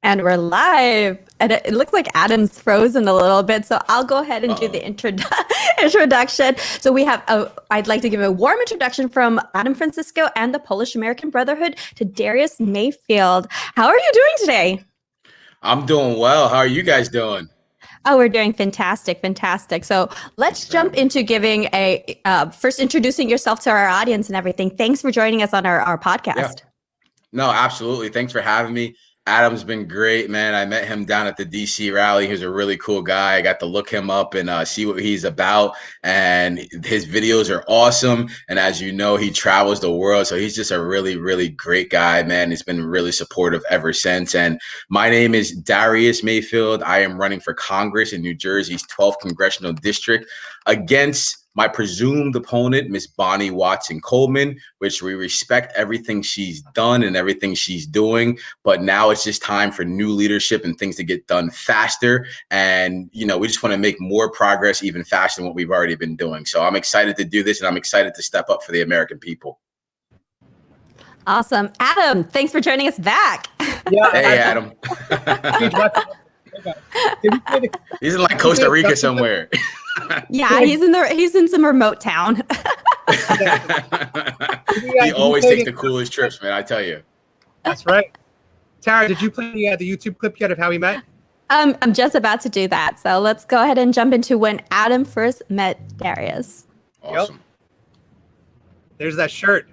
And we're live. And it looks like Adam's frozen a little bit, so I'll go ahead and do the introduction. So we have, I'd like to give a warm introduction from Adam Francisco and the Polish American Brotherhood to Darius Mayfield. How are you doing today? I'm doing well. How are you guys doing? Oh, we're doing fantastic, fantastic. So let's jump into giving a, first introducing yourself to our audience and everything. Thanks for joining us on our podcast. Yeah. No, absolutely. Thanks for having me. Adam's been great, man. I met him down at the DC rally. He's a really cool guy. I got to look him up and see what he's about. And his videos are awesome. And as you know, he travels the world. So he's just a really, really great guy, man. He's been really supportive ever since. And my name is Darius Mayfield. I am running for Congress in New Jersey's 12th Congressional District against my presumed opponent, Miss Bonnie Watson Coleman, which we respect everything she's done and everything she's doing. But now it's just time for new leadership and things to get done faster. And, you know, we just want to make more progress even faster than what we've already been doing. So I'm excited to do this, and I'm excited to step up for the American people. Awesome. Adam, thanks for joining us back. Yeah, hey, Adam. He's in like Costa Rica somewhere. Yeah, he's in some remote town. He always takes the coolest trips, man. I tell you. That's right. Tara, did you play the YouTube clip yet of how we met? I'm just about to do that. So let's go ahead and jump into when Adam first met Darius. Awesome. Yep. There's that shirt.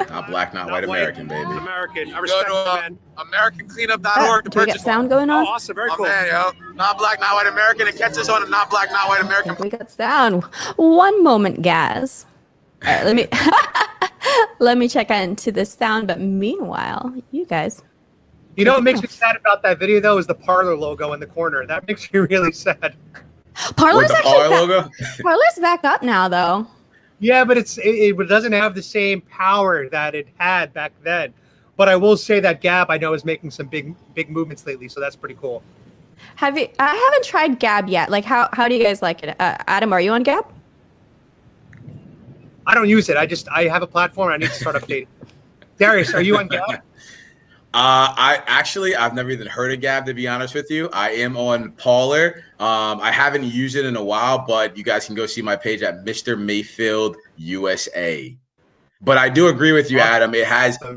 Not black, not white, American, baby. American. I respect it, man. AmericanCleanup.org to Do we get purchase sound going on? Oh, awesome. Very cool. Man, yo. Not black, not white American. And catch us on the Not Black, Not White American. We got sound. One moment, guys. All right, let me check into this sound. But meanwhile, you guys. You know what makes me sad about that video though is the Parler logo in the corner. That makes me really sad. Parler's With the actually logo? Parler's back up now, though. Yeah, but it doesn't have the same power that it had back then. But I will say that Gab, I know, is making some big movements lately, so that's pretty cool. I haven't tried Gab yet. Like, how do you guys like it? Adam, are you on Gab? I don't use it. I have a platform. I need to start updating. Darius, are you on Gab? I've never even heard of Gab, to be honest with you. I am on Parler. I haven't used it in a while, but you guys can go see my page at Mr. Mayfield USA. But I do agree with you, Adam. It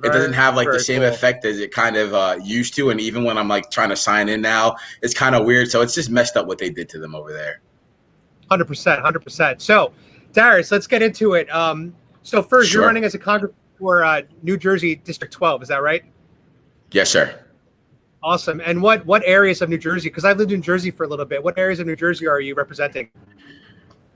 doesn't have like the same effect as it kind of used to. And even when I'm like trying to sign in now, it's kind of weird. So it's just messed up what they did to them over there. 100%. So, Darius, let's get into it. So first, Sure. You're running as a congressman for New Jersey District 12. Is that right? Yes, sir. Awesome. And what areas of New Jersey? Because I've lived in Jersey for a little bit. What areas of New Jersey are you representing?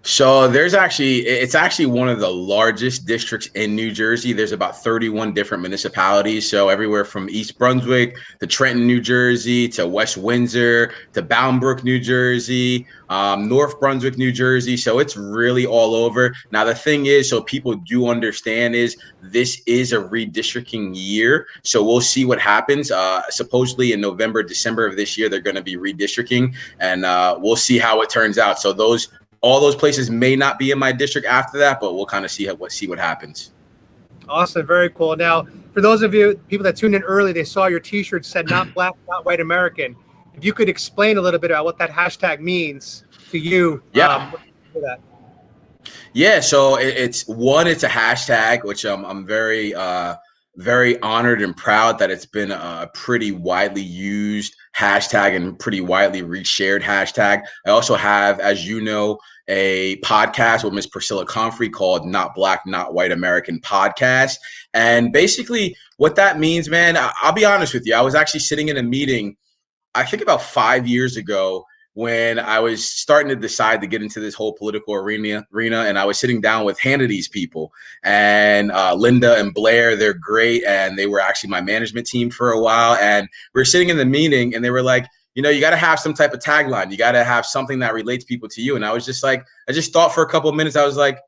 So it's actually one of the largest districts in New Jersey. There's about 31 different municipalities. So everywhere from East Brunswick to Trenton, New Jersey, to West Windsor, to Boundbrook, New Jersey, North Brunswick, New Jersey. So it's really all over. Now, the thing is, so people do understand is this is a redistricting year. So we'll see what happens. Supposedly in November, December of this year, they're going to be redistricting, and we'll see how it turns out. So all those places may not be in my district after that, but we'll kind of see what happens. Awesome. Very cool. Now, for those of you people that tuned in early, they saw your T-shirt said "Not Black, Not White American." If you could explain a little bit about what that hashtag means to you. Yeah. Yeah. So it's a hashtag, which I'm very very honored and proud that it's been a pretty widely used hashtag and pretty widely reshared hashtag. I also have, as you know, a podcast with Miss Priscilla Comfrey called Not Black, Not White American Podcast. And basically what that means, man, I'll be honest with you. I was actually sitting in a meeting, I think about 5 years ago, when I was starting to decide to get into this whole political arena, and I was sitting down with Hannity's people, and Linda and Blair, they're great, and they were actually my management team for a while, and we were sitting in the meeting, and they were like, you know, you got to have some type of tagline. You got to have something that relates people to you. And I was just like, I just thought for a couple of minutes, I was like,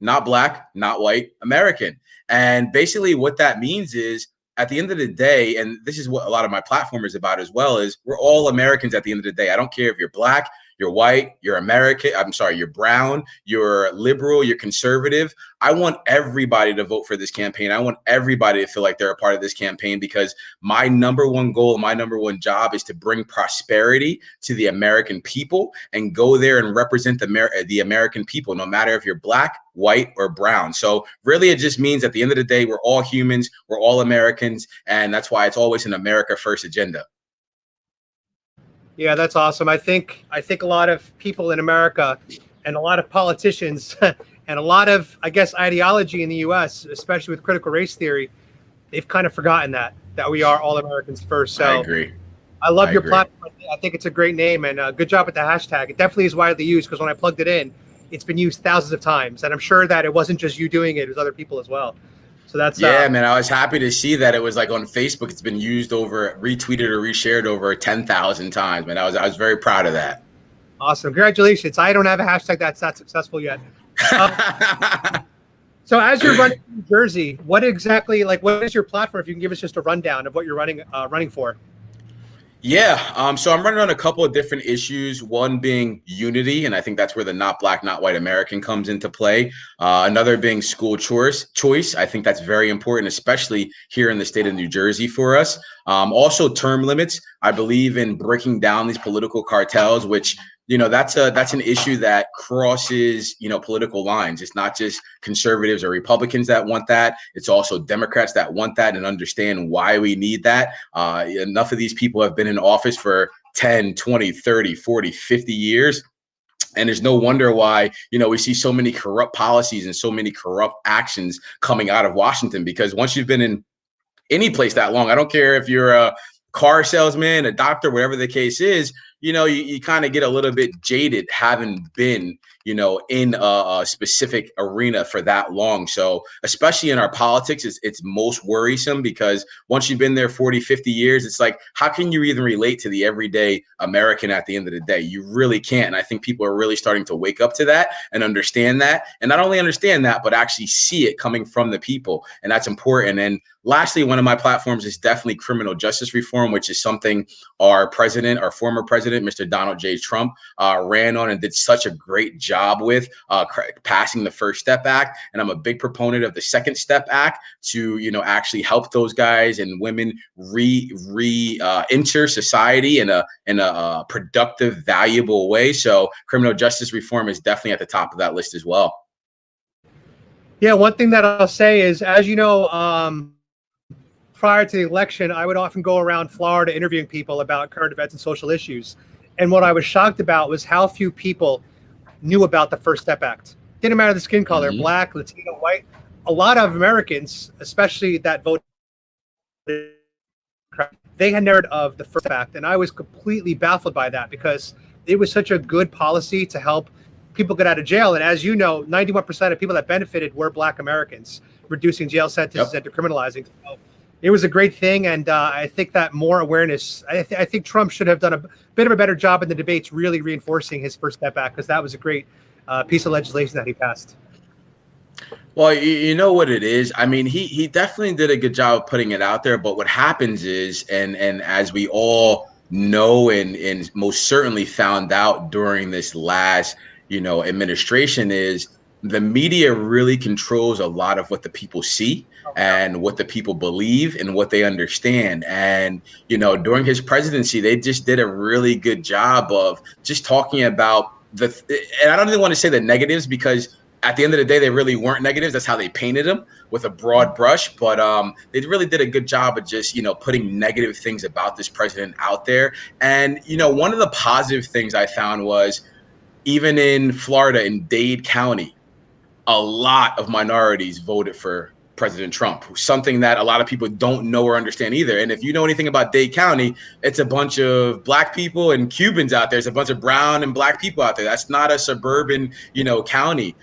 not black, not white, American. And basically what that means is, at the end of the day, and this is what a lot of my platform is about as well, is we're all Americans at the end of the day. I don't care if you're black, you're white, you're American, I'm sorry, you're brown, you're liberal, you're conservative. I want everybody to vote for this campaign. I want everybody to feel like they're a part of this campaign, because my number one goal, my number one job is to bring prosperity to the American people and go there and represent the American people, no matter if you're black, white, or brown. So really, it just means at the end of the day, we're all humans, we're all Americans, and that's why it's always an America First agenda. Yeah, that's awesome. I think a lot of people in America and a lot of politicians and a lot of, I guess, ideology in the U.S., especially with critical race theory, they've kind of forgotten that we are all Americans first. So I agree. I love your platform. I think it's a great name, and good job with the hashtag. It definitely is widely used, because when I plugged it in, it's been used thousands of times, and I'm sure that it wasn't just you doing it; it was other people as well. So that's man. I was happy to see that it was like on Facebook. It's been used retweeted or reshared over 10,000 times, man. I was very proud of that. Awesome, congratulations! I don't have a hashtag that's that successful yet. So as you're running New Jersey, what exactly, what is your platform? If you can give us just a rundown of what you're running for. Yeah, so I'm running on a couple of different issues, one being unity, and I think that's where the not black, not white American comes into play. Another being school choice. I think that's very important, especially here in the state of New Jersey for us. Also term limits. I believe in breaking down these political cartels, which, that's an issue that crosses, political lines. It's not just conservatives or Republicans that want that. It's also Democrats that want that and understand why we need that. Enough of these people have been in office for 10, 20, 30, 40, 50 years. And there's no wonder why, we see so many corrupt policies and so many corrupt actions coming out of Washington, because once you've been in any place that long, I don't care if you're a car salesman, a doctor, whatever the case is, you kind of get a little bit jaded having been, in a specific arena for that long. So especially in our politics, it's most worrisome, because once you've been there 40, 50 years, it's like, how can you even relate to the everyday American at the end of the day? You really can't. And I think people are really starting to wake up to that and understand that. And not only understand that, but actually see it coming from the people. And that's important. And lastly, one of my platforms is definitely criminal justice reform, which is something our former president, Mr. Donald J. Trump, ran on and did such a great job with passing the First Step Act. And I'm a big proponent of the Second Step Act to, actually help those guys and women enter society in a productive, valuable way. So criminal justice reform is definitely at the top of that list as well. Yeah, one thing that I'll say is, as you know, prior to the election, I would often go around Florida interviewing people about current events and social issues. And what I was shocked about was how few people knew about the First Step Act. Didn't matter the skin color, black, Latino, white. A lot of Americans, especially that voted, they had never heard of the First Step Act. And I was completely baffled by that, because it was such a good policy to help people get out of jail. And as you know, 91% of people that benefited were Black Americans, reducing jail sentences and decriminalizing. So it was a great thing. And I think that more awareness, I think Trump should have done a bit of a better job in the debates, really reinforcing his First Step Act, because that was a great piece of legislation that he passed. Well, you know what it is. I mean, he definitely did a good job of putting it out there. But what happens is, and as we all know, and most certainly found out during this last, administration, is the media really controls a lot of what the people see and what the people believe and what they understand. And, during his presidency, they just did a really good job of just talking about and I don't even want to say the negatives, because at the end of the day, they really weren't negatives. That's how they painted them, with a broad brush. But they really did a good job of just, putting negative things about this president out there. And, one of the positive things I found was, even in Florida, in Dade County, a lot of minorities voted for President Trump, something that a lot of people don't know or understand either. And if you know anything about Dade County, it's a bunch of Black people and Cubans out there. It's a bunch of brown and Black people out there. That's not a suburban, county.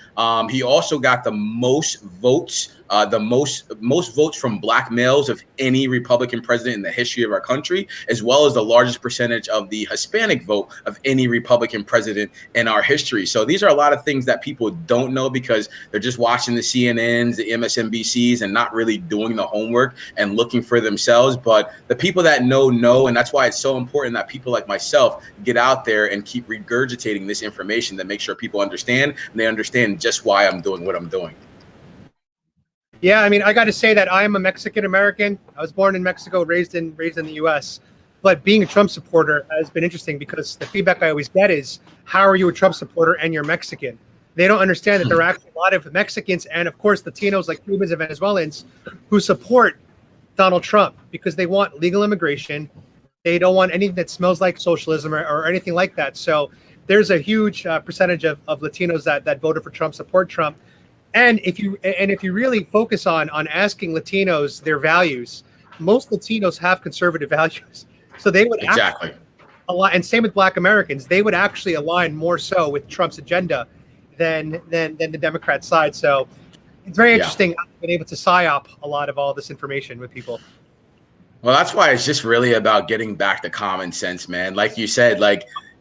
He also got the most votes the most votes from black males of any Republican president in the history of our country, as well as the largest percentage of the Hispanic vote of any Republican president in our history. So these are a lot of things that people don't know because they're just watching the CNNs, the MSNBCs, and not really doing the homework and looking for themselves. But the people that know, and that's why it's so important that people like myself get out there and keep regurgitating this information to make sure people understand, and they understand just why I'm doing what I'm doing. Yeah, I mean, I got to say that I am a Mexican American. I was born in Mexico, raised in the U.S. But being a Trump supporter has been interesting because the feedback I always get is, how are you a Trump supporter and you're Mexican? They don't understand that there are actually a lot of Mexicans and, of course, Latinos like Cubans and Venezuelans who support Donald Trump because they want legal immigration. They don't want anything that smells like socialism or anything like that. So there's a huge percentage of Latinos that voted for Trump, support Trump. And if you really focus on asking Latinos their values, most Latinos have conservative values. So they would exactly align, and same with Black Americans, they would actually align more so with Trump's agenda than the Democrat side. So it's very interesting. I've been able to psyop a lot of all this information with people. Well, that's why it's just really about getting back to common sense, man. Like you said,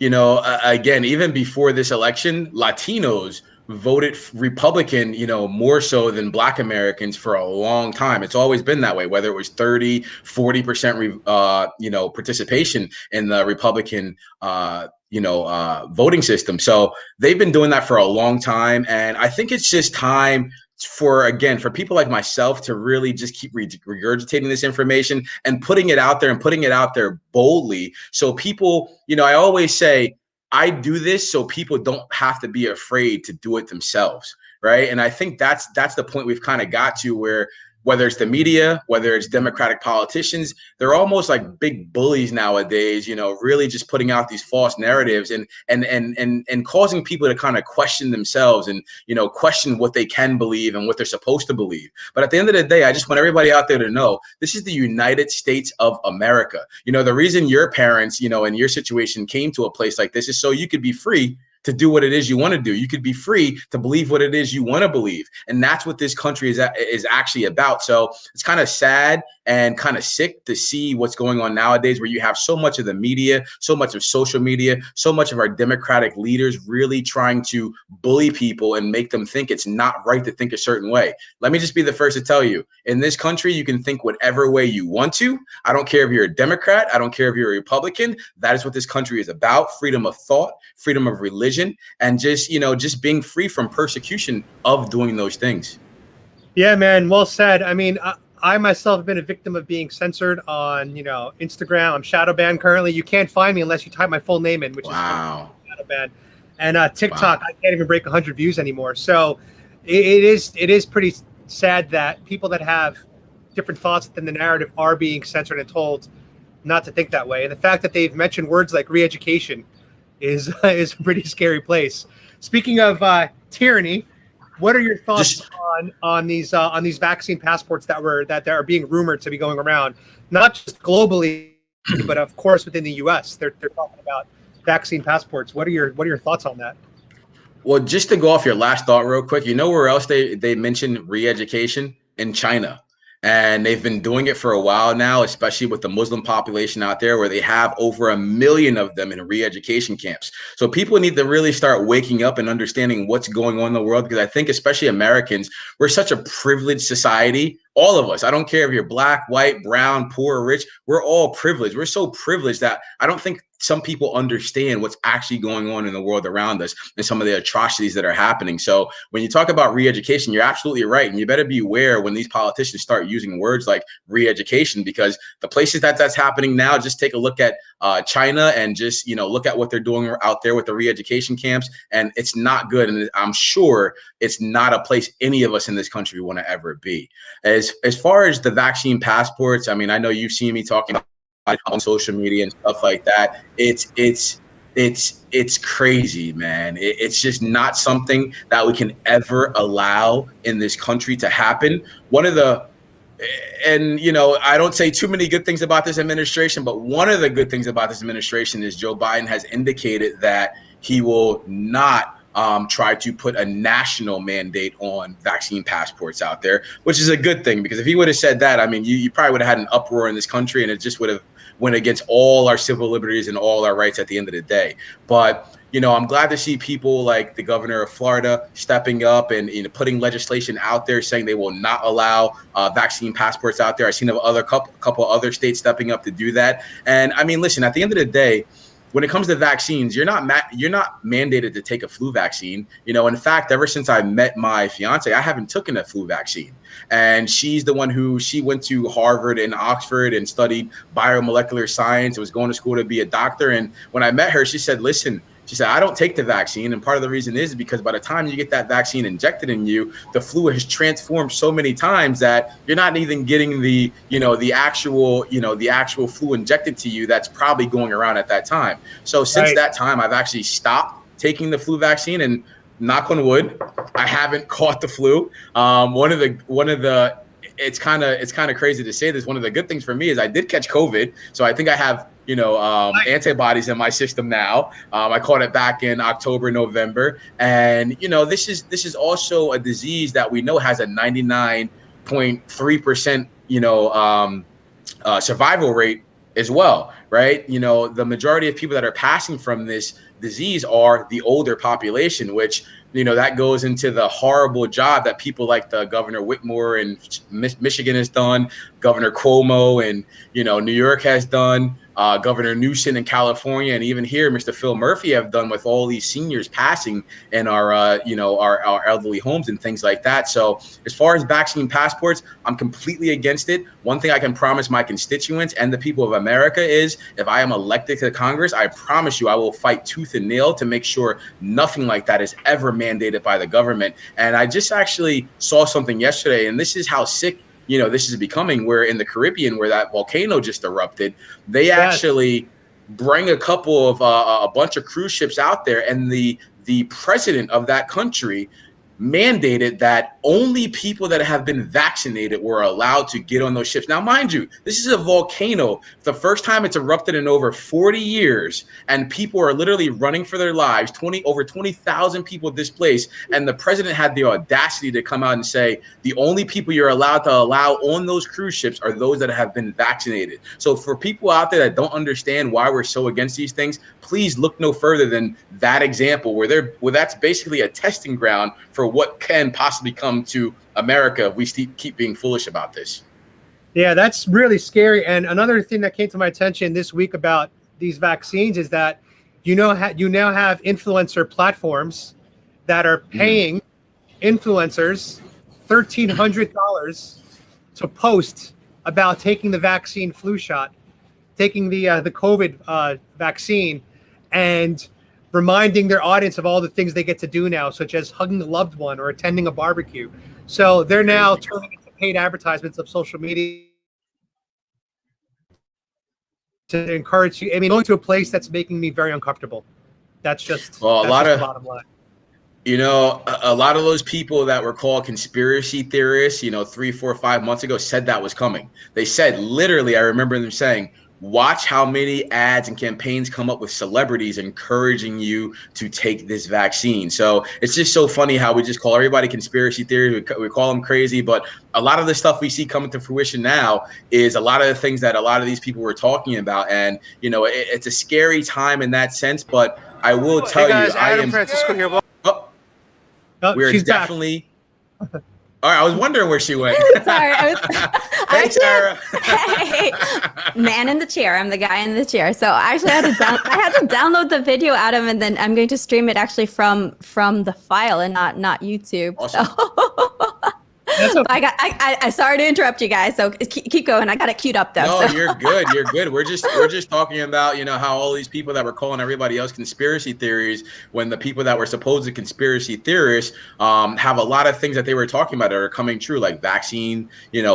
again, even before this election, Latinos voted Republican, more so than Black Americans for a long time. It's always been that way, whether it was 30-40% participation in the Republican voting system. So they've been doing that for a long time. And I think it's just time for people like myself to really just keep regurgitating this information and putting it out there boldly. So people, I always say, I do this so people don't have to be afraid to do it themselves, right? And I think that's the point we've kind of got to, where whether it's the media, whether it's Democratic politicians, they're almost like big bullies nowadays, really just putting out these false narratives and causing people to kind of question themselves and, question what they can believe and what they're supposed to believe. But at the end of the day, I just want everybody out there to know this is the United States of America. The reason your parents, in your situation came to a place like this is so you could be free to do what it is you want to do. You could be free to believe what it is you want to believe. And that's what this country is actually about. So it's kind of sad and kind of sick to see what's going on nowadays, where you have so much of the media, so much of social media, so much of our Democratic leaders really trying to bully people and make them think it's not right to think a certain way. Let me just be the first to tell you, in this country, you can think whatever way you want to. I don't care if you're a Democrat. I don't care if you're a Republican. That is what this country is about. Freedom of thought, freedom of religion, and just being free from persecution of doing those things. Yeah, man. Well said. I mean, I myself have been a victim of being censored on, Instagram. I'm shadow banned currently. You can't find me unless you type my full name in, which is shadow banned. And TikTok, I can't even break 100 views anymore. So it is pretty sad that people that have different thoughts than the narrative are being censored and told not to think that way. And the fact that they've mentioned words like re-education is a pretty scary place. Speaking of tyranny, what are your thoughts on these vaccine passports that are being rumored to be going around, not just globally, but of course within the U.S. They're talking about vaccine passports. What are your thoughts on that? Well, just to go off your last thought real quick, where else they mentioned re-education? In China. And they've been doing it for a while now, especially with the Muslim population out there, where they have over 1 million of them in re-education camps. So people need to really start waking up and understanding what's going on in the world, because I think especially Americans, we're such a privileged society. All of us, I don't care if you're black, white, brown, poor, or rich, we're all privileged. We're so privileged that I don't think some people understand what's actually going on in the world around us and some of the atrocities that are happening. So when you talk about re-education, you're absolutely right. And you better be aware when these politicians start using words like re-education, because the places that's happening now, just take a look at China and just, look at what they're doing out there with the re-education camps. And it's not good. And I'm sure it's not a place any of us in this country want to ever be. As far as the vaccine passports, I mean, I know you've seen me talking on social media and stuff like that. It's crazy, man. It's just not something that we can ever allow in this country to happen. I don't say too many good things about this administration, but one of the good things about this administration is Joe Biden has indicated that he will not tried to put a national mandate on vaccine passports out there, which is a good thing, because if he would have said that, I mean, you probably would have had an uproar in this country, and it just would have went against all our civil liberties and all our rights at the end of the day. But I'm glad to see people like the governor of Florida stepping up and putting legislation out there saying they will not allow vaccine passports out there. I've seen a couple other states stepping up to do that. And I mean, listen, at the end of the day, when it comes to vaccines, you're not mandated to take a flu vaccine. In fact, ever since I met my fiance, I haven't taken a flu vaccine. And she's the one she went to Harvard and Oxford and studied biomolecular science and was going to school to be a doctor. And when I met her, she said, listen, I don't take the vaccine. And part of the reason is because by the time you get that vaccine injected in you, the flu has transformed so many times that you're not even getting the actual flu injected to you that's probably going around at that time. So since that time, I've actually stopped taking the flu vaccine, and knock on wood, I haven't caught the flu. It's kind of crazy to say this. One of the good things for me is I did catch COVID. So I think I have antibodies in my system now. I caught it back in October, November. And, this is also a disease that we know has a 99.3%, survival rate as well, right? The majority of people that are passing from this disease are the older population, which, that goes into the horrible job that people like the Governor Whitmore in Michigan has done, Governor Cuomo and, New York has done, Governor Newsom in California, and even here, Mr. Phil Murphy have done with all these seniors passing in our elderly homes and things like that. So as far as vaccine passports, I'm completely against it. One thing I can promise my constituents and the people of America is if I am elected to Congress, I promise you I will fight tooth and nail to make sure nothing like that is ever mandated by the government. And I just actually saw something yesterday, and this is how sick this is becoming, where in the Caribbean, where that volcano just erupted, they actually bring a couple of a bunch of cruise ships out there, and the president of that country mandated that only people that have been vaccinated were allowed to get on those ships. Now, mind you, this is a volcano. The first time it's erupted in over 40 years, and people are literally running for their lives, over 20,000 people displaced, and the president had the audacity to come out and say, the only people you're allowed to allow on those cruise ships are those that have been vaccinated. So for people out there that don't understand why we're so against these things, please look no further than that example where that's basically a testing ground for what can possibly come to America if we keep being foolish about this. Yeah, that's really scary. And another thing that came to my attention this week about these vaccines is that you now have influencer platforms that are paying influencers $1,300 to post about taking the vaccine flu shot, taking the COVID vaccine, and reminding their audience of all the things they get to do now, such as hugging a loved one or attending a barbecue. So they're now turning into paid advertisements of social media to encourage you. I mean, going to a place that's making me very uncomfortable. That's just the bottom line. A lot of those people that were called conspiracy theorists, 3, 4, 5 months ago said that was coming. They said, literally, I remember them saying, watch how many ads and campaigns come up with celebrities encouraging you to take this vaccine. So it's just so funny how we just call everybody conspiracy theories. We call them crazy. But a lot of the stuff we see coming to fruition now is a lot of the things that a lot of these people were talking about. And, it's a scary time in that sense. But I will tell you, Adam Francisco here. We're definitely. All right, I was wondering where she went. Sorry, Hey, Sarah. Hey, man in the chair. I'm the guy in the chair. So I actually had to download the video, Adam, and then I'm going to stream it actually from the file and not YouTube. Awesome. So I sorry to interrupt you guys. So keep going. I got it queued up though. No, so. You're good. You're good. We're just talking about how all these people that were calling everybody else conspiracy theories, when the people that were supposed conspiracy theorists have a lot of things that they were talking about that are coming true, like vaccine,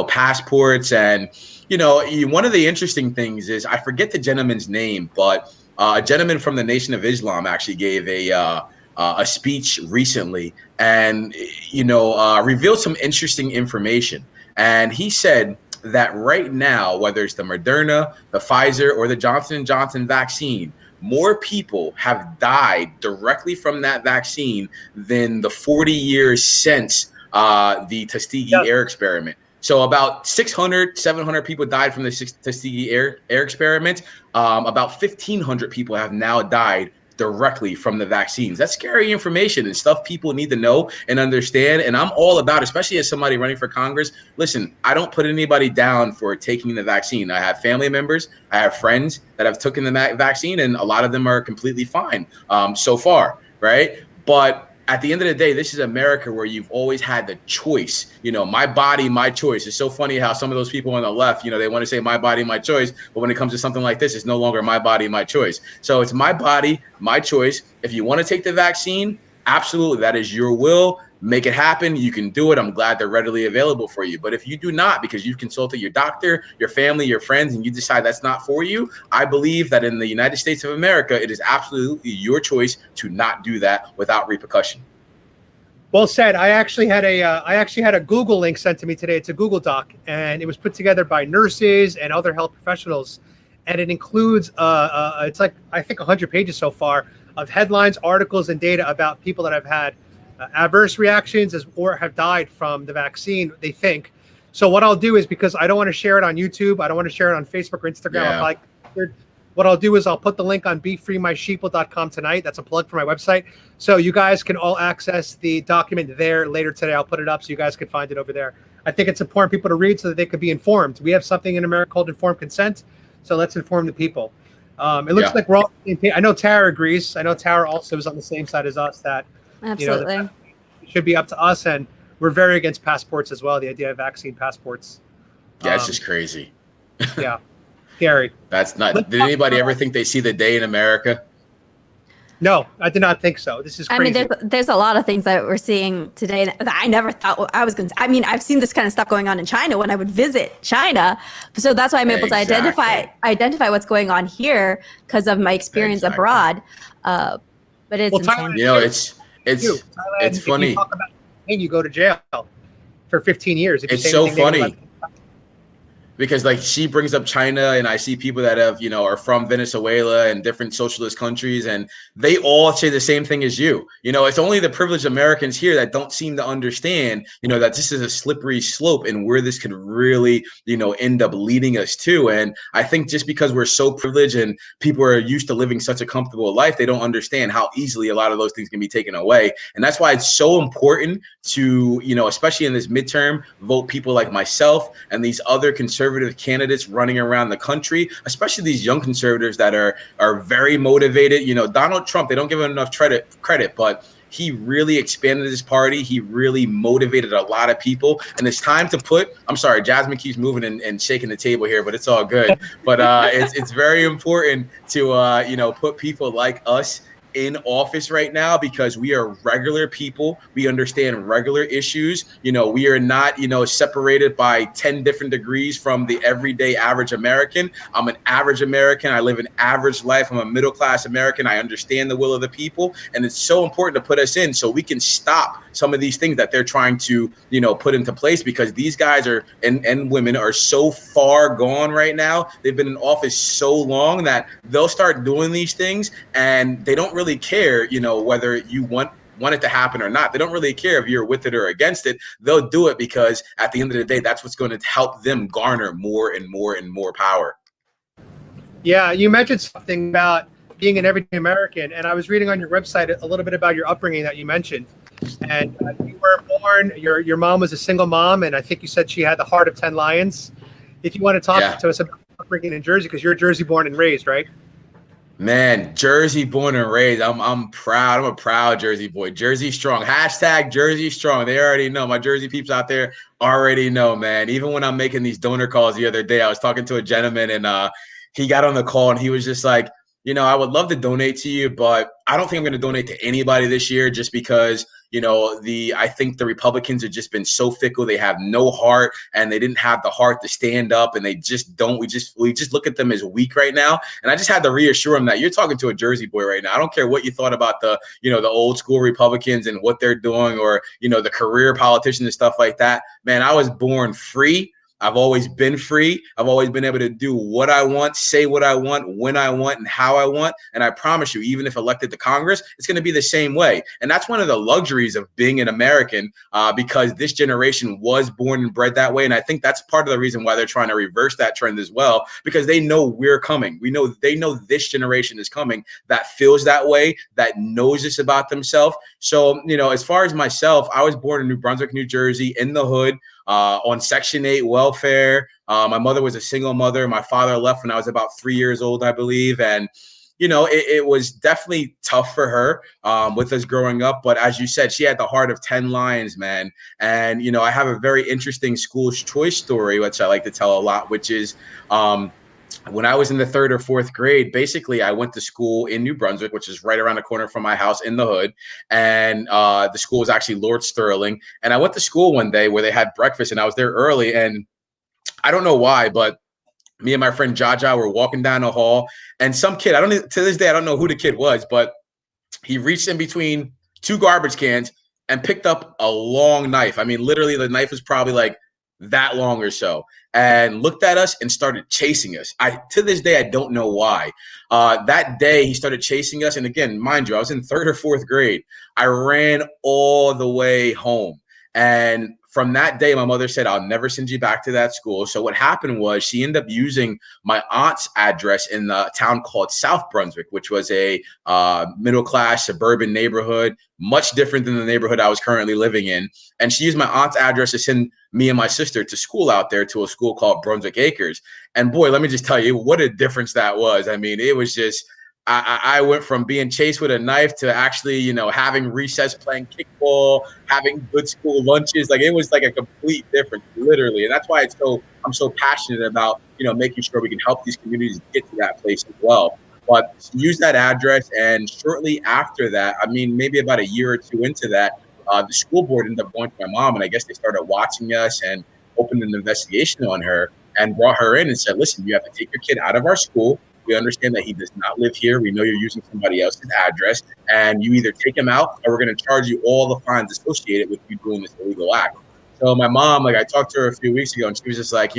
passports, and one of the interesting things is I forget the gentleman's name, but a gentleman from the Nation of Islam actually gave a speech recently and, revealed some interesting information. And he said that right now, whether it's the Moderna, the Pfizer, or the Johnson & Johnson vaccine, more people have died directly from that vaccine than the 40 years since the Tuskegee air experiment. So about 600, 700 people died from the Tuskegee air experiment. About 1,500 people have now died directly from the vaccines. That's scary information and stuff people need to know and understand. And I'm all about, especially as somebody running for Congress, listen, I don't put anybody down for taking the vaccine. I have family members, I have friends that have taken the vaccine, and a lot of them are completely fine so far, right? But at the end of the day, this is America where you've always had the choice. You know, my body, my choice. It's so funny how some of those people on the left, you know, they want to say my body, my choice. But when it comes to something like this, it's no longer my body, my choice. So it's my body, my choice. If you want to take the vaccine, absolutely, that is your will. Make it happen. You can do it. I'm glad they're readily available for you. But if you do not, because you've consulted your doctor, your family, your friends, and you decide that's not for you, I believe that in the United States of America, it is absolutely your choice to not do that without repercussion. Well said. I actually had a Google link sent to me today. It's a Google Doc, and it was put together by nurses and other health professionals, and it includes it's like I think 100 pages so far of headlines, articles, and data about people that have had adverse reactions or have died from the vaccine, they think. So what I'll do is, because I don't want to share it on YouTube, I don't want to share it on Facebook or Instagram. Yeah. What I'll do is I'll put the link on BeFreeMySheeple.com tonight. That's a plug for my website. So you guys can all access the document there later today. I'll put it up so you guys can find it over there. I think it's important people to read so that they could be informed. We have something in America called informed consent. So let's inform the people. It looks like we're all on the same page. I know Tara agrees. I know Tara also is on the same side as us that Absolutely. it should be up to us. And we're very against passports as well, the idea of vaccine passports. Yeah, it's just crazy. Yeah. Scary. That's not. Did anybody ever think they see the day in America? No, I did not think so. This is crazy. I mean, there's a lot of things that we're seeing today that I never thought I was going to. I mean, I've seen this kind of stuff going on in China when I would visit China, so that's why I'm able to identify what's going on here because of my experience abroad. But it's insane. You know, it's funny. You talk about and you go to jail for 15 years. It's so funny. Because like she brings up China, and I see people that have, you know, are from Venezuela and different socialist countries, and they all say the same thing as you. You know, it's only the privileged Americans here that don't seem to understand, you know, that this is a slippery slope and where this could really, you know, end up leading us to. And I think just because we're so privileged and people are used to living such a comfortable life, they don't understand how easily a lot of those things can be taken away. And that's why it's so important to, you know, especially in this midterm, vote people like myself and these other conservative candidates running around the country, especially these young conservatives that are very motivated. You know, Donald Trump, they don't give him enough credit, but he really expanded his party. He really motivated a lot of people. And it's time to put, I'm sorry, Jasmine keeps moving and shaking the table here, but it's all good. But it's very important to, you know, put people like us in office right now, because we are regular people. We understand regular issues. You know, we are not, you know, separated by 10 different degrees from the everyday average American. I'm an average American. I live an average life. I'm a middle-class American. I understand the will of the people. And it's so important to put us in so we can stop some of these things that they're trying to, you know, put into place, because these guys are and women are so far gone right now. They've been in office so long that they'll start doing these things and they don't really care, you know, whether you want it to happen or not. They don't really care if you're with it or against it. They'll do it because at the end of the day, that's what's going to help them garner more and more and more power. Yeah, you mentioned something about being an everyday American, and I was reading on your website a little bit about your upbringing that you mentioned. And you were born, your mom was a single mom, and I think you said she had the heart of 10 lions. If you want to talk to us about upbringing in Jersey, because you're Jersey born and raised, right? Man, Jersey born and raised. I'm proud. I'm a proud Jersey boy. Jersey strong. Hashtag Jersey strong. They already know. My Jersey peeps out there already know, man. Even when I'm making these donor calls the other day, I was talking to a gentleman, and he got on the call and he was just like, you know, I would love to donate to you, but I don't think I'm going to donate to anybody this year, just because, you know, I think the Republicans have just been so fickle. They have no heart, and they didn't have the heart to stand up, and they just don't. We just look at them as weak right now. And I just had to reassure him that you're talking to a Jersey boy right now. I don't care what you thought about the old school Republicans and what they're doing, or, you know, the career politicians and stuff like that. Man, I was born free. I've always been free. I've always been able to do what I want, say what I want, when I want, and how I want. And I promise you, even if elected to Congress, it's going to be the same way. And that's one of the luxuries of being an American, because this generation was born and bred that way. And I think that's part of the reason why they're trying to reverse that trend as well, because they know we're coming. They know this generation is coming that feels that way, that knows this about themselves. So, as far as myself, I was born in New Brunswick, New Jersey, in the hood, on Section 8 welfare. My mother was a single mother. My father left when I was about 3 years old, I believe. And, it was definitely tough for her with us growing up. But as you said, she had the heart of 10 lions, man. And, I have a very interesting school choice story, which I like to tell a lot, which is when I was in the 3rd or 4th grade, basically I went to school in New Brunswick, which is right around the corner from my house in the hood. And the school was actually Lord Sterling. And I went to school one day where they had breakfast, and I was there early. And I don't know why, but me and my friend Jaja were walking down the hall, and some kid, to this day, I don't know who the kid was, but he reached in between 2 garbage cans and picked up a long knife. I mean, literally the knife was probably like that long or so, and looked at us and started chasing us. To this day, I don't know why. That day he started chasing us. And again, mind you, I was in 3rd or 4th grade. I ran all the way home. And from that day, my mother said, I'll never send you back to that school. So what happened was she ended up using my aunt's address in the town called South Brunswick, which was a middle-class suburban neighborhood, much different than the neighborhood I was currently living in. And she used my aunt's address to send me and my sister to school out there, to a school called Brunswick Acres. And boy, let me just tell you what a difference that was. I mean, it was just, I went from being chased with a knife to actually, having recess, playing kickball, having good school lunches. Like, it was like a complete difference, literally. And that's why I'm so passionate about, making sure we can help these communities get to that place as well. But use that address. And shortly after that, I mean, maybe about a year or two into that, the school board ended up going to my mom, and I guess they started watching us and opened an investigation on her and brought her in and said, listen, you have to take your kid out of our school. We understand that he does not live here. We know you're using somebody else's address, and you either take him out or we're going to charge you all the fines associated with you doing this illegal act. So my mom, I talked to her a few weeks ago, and she was just like,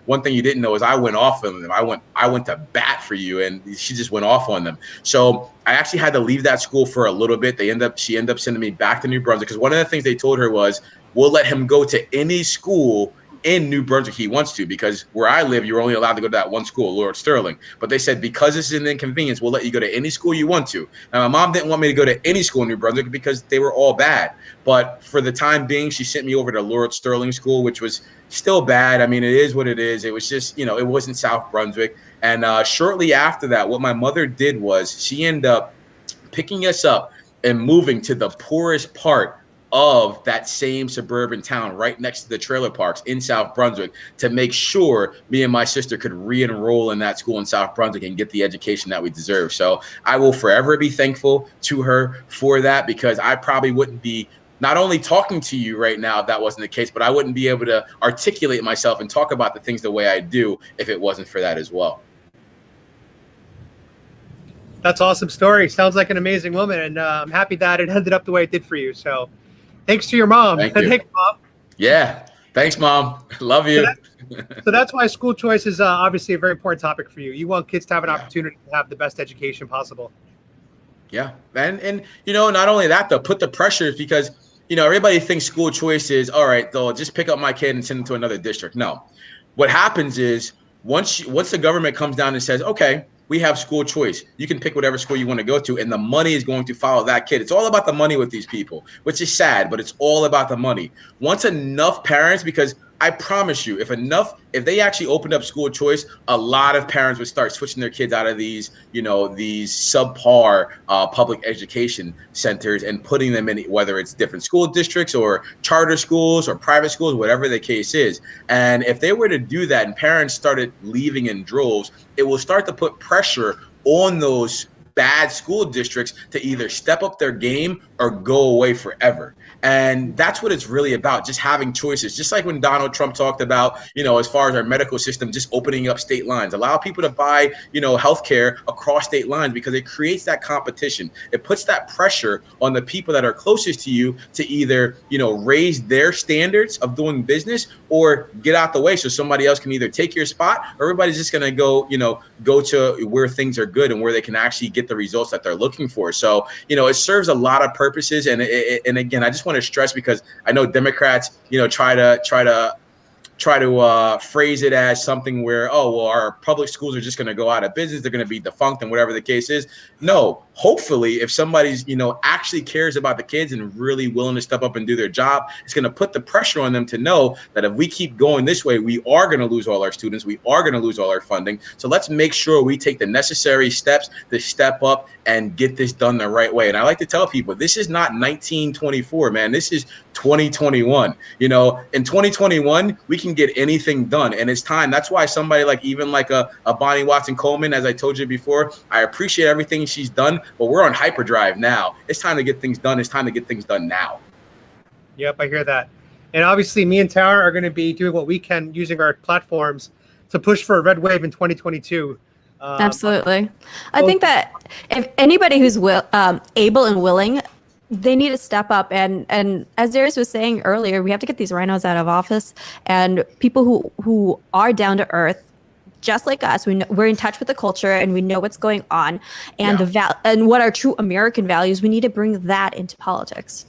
one thing you didn't know is I went off on them. I went to bat for you, and she just went off on them. So I actually had to leave that school for a little bit. She ended up sending me back to New Brunswick, because one of the things they told her was, we'll let him go to any school in New Brunswick he wants to, because where I live, you're only allowed to go to that one school, Lord Sterling. But they said, because this is an inconvenience, we'll let you go to any school you want to. Now, my mom didn't want me to go to any school in New Brunswick because they were all bad. But for the time being, she sent me over to Lord Sterling School, which was still bad. I mean, it is what it is. It was just, it wasn't South Brunswick. And shortly after that, what my mother did was she ended up picking us up and moving to the poorest part of that same suburban town right next to the trailer parks in South Brunswick, to make sure me and my sister could re-enroll in that school in South Brunswick and get the education that we deserve. So I will forever be thankful to her for that, because I probably wouldn't be not only talking to you right now if that wasn't the case, but I wouldn't be able to articulate myself and talk about the things the way I do if it wasn't for that as well. That's an awesome story. Sounds like an amazing woman, and I'm happy that it ended up the way it did for you. So thanks to your mom. Thank you. Thanks, Mom. Yeah. Thanks, Mom. Love you. So that's why school choice is obviously a very important topic for you. You want kids to have an opportunity to have the best education possible. Yeah. And not only that, though, put the pressures, because, everybody thinks school choice is, all right, though, just pick up my kid and send him to another district. No. What happens is once the government comes down and says, okay, we have school choice, you can pick whatever school you want to go to, and the money is going to follow that kid. It's all about the money with these people, which is sad, but it's all about the money. Once enough parents, because I promise you, if they actually opened up school choice, a lot of parents would start switching their kids out of these subpar public education centers and putting them in, whether it's different school districts or charter schools or private schools, whatever the case is. And if they were to do that and parents started leaving in droves, it will start to put pressure on those bad school districts to either step up their game or go away forever. And that's what it's really about, just having choices. Just like when Donald Trump talked about, as far as our medical system, just opening up state lines, allow people to buy, healthcare across state lines, because it creates that competition. It puts that pressure on the people that are closest to you to either, raise their standards of doing business or get out the way so somebody else can either take your spot, or everybody's just going to go to where things are good and where they can actually get the results that they're looking for. So, it serves a lot of purposes. And again, I just want to stress, because I know Democrats, try to phrase it as something where, our public schools are just going to go out of business, they're going to be defunct, and whatever the case is. No, hopefully, if somebody's, actually cares about the kids and really willing to step up and do their job, it's going to put the pressure on them to know that if we keep going this way, we are going to lose all our students, we are going to lose all our funding. So let's make sure we take the necessary steps to step up and get this done the right way. And I like to tell people, this is not 1924, man. This is 2021. In 2021, we can get anything done, and it's time. That's why somebody like a Bonnie Watson Coleman, as I told you before, I appreciate everything she's done, but we're on hyperdrive now. It's time to get things done. It's time to get things done now. Yep, I hear that. And obviously, me and Tara are going to be doing what we can using our platforms to push for a red wave in 2022. Absolutely. I think that if anybody who's able and willing, they need to step up. And as Darius was saying earlier, we have to get these rhinos out of office, and people who are down to earth, just like us. We're in touch with the culture, and we know what's going on, and and what are true American values. We need to bring that into politics.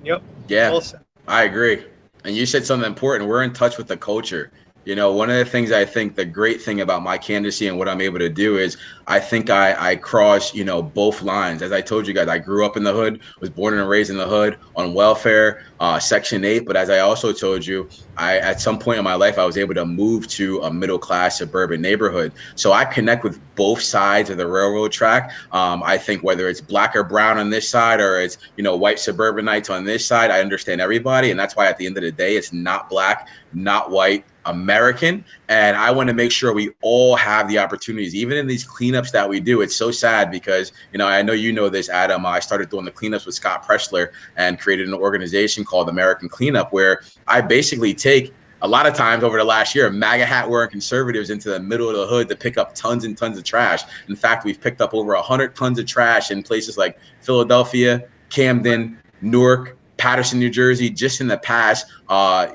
Yep. Yeah, well said. I agree. And you said something important. We're in touch with the culture. One of the things I think the great thing about my candidacy and what I'm able to do is I think I cross, both lines. As I told you guys, I grew up in the hood, was born and raised in the hood on welfare, Section 8. But as I also told you, at some point in my life, I was able to move to a middle class suburban neighborhood. So I connect with both sides of the railroad track. I think whether it's black or brown on this side, or it's, white suburbanites on this side, I understand everybody. And that's why at the end of the day, it's not black, not white, American. And I want to make sure we all have the opportunities, even in these cleanups that we do. It's so sad because, I know you know this, Adam. I started doing the cleanups with Scott Pressler and created an organization called American Cleanup, where I basically take a lot of times over the last year, MAGA hat wearing conservatives into the middle of the hood to pick up tons and tons of trash. In fact, we've picked up over 100 tons of trash in places like Philadelphia, Camden, Newark, Patterson, New Jersey, just in the past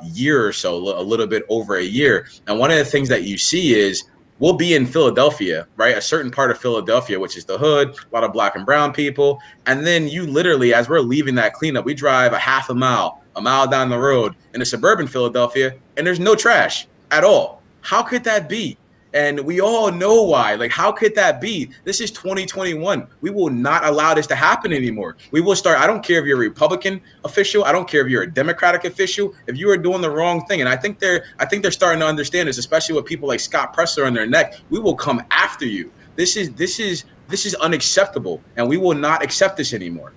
year or so, a little bit over a year. And one of the things that you see is we'll be in Philadelphia, right? A certain part of Philadelphia, which is the hood, a lot of black and brown people. And then you literally, as we're leaving that cleanup, we drive a mile down the road into suburban Philadelphia, and there's no trash at all. How could that be? And we all know why. Like, how could that be? This is 2021. We will not allow this to happen anymore. We will start. I don't care if you're a Republican official. I don't care if you're a Democratic official. If you are doing the wrong thing, and I think they're starting to understand this, especially with people like Scott Pressler on their neck. We will come after you. This is unacceptable, and we will not accept this anymore.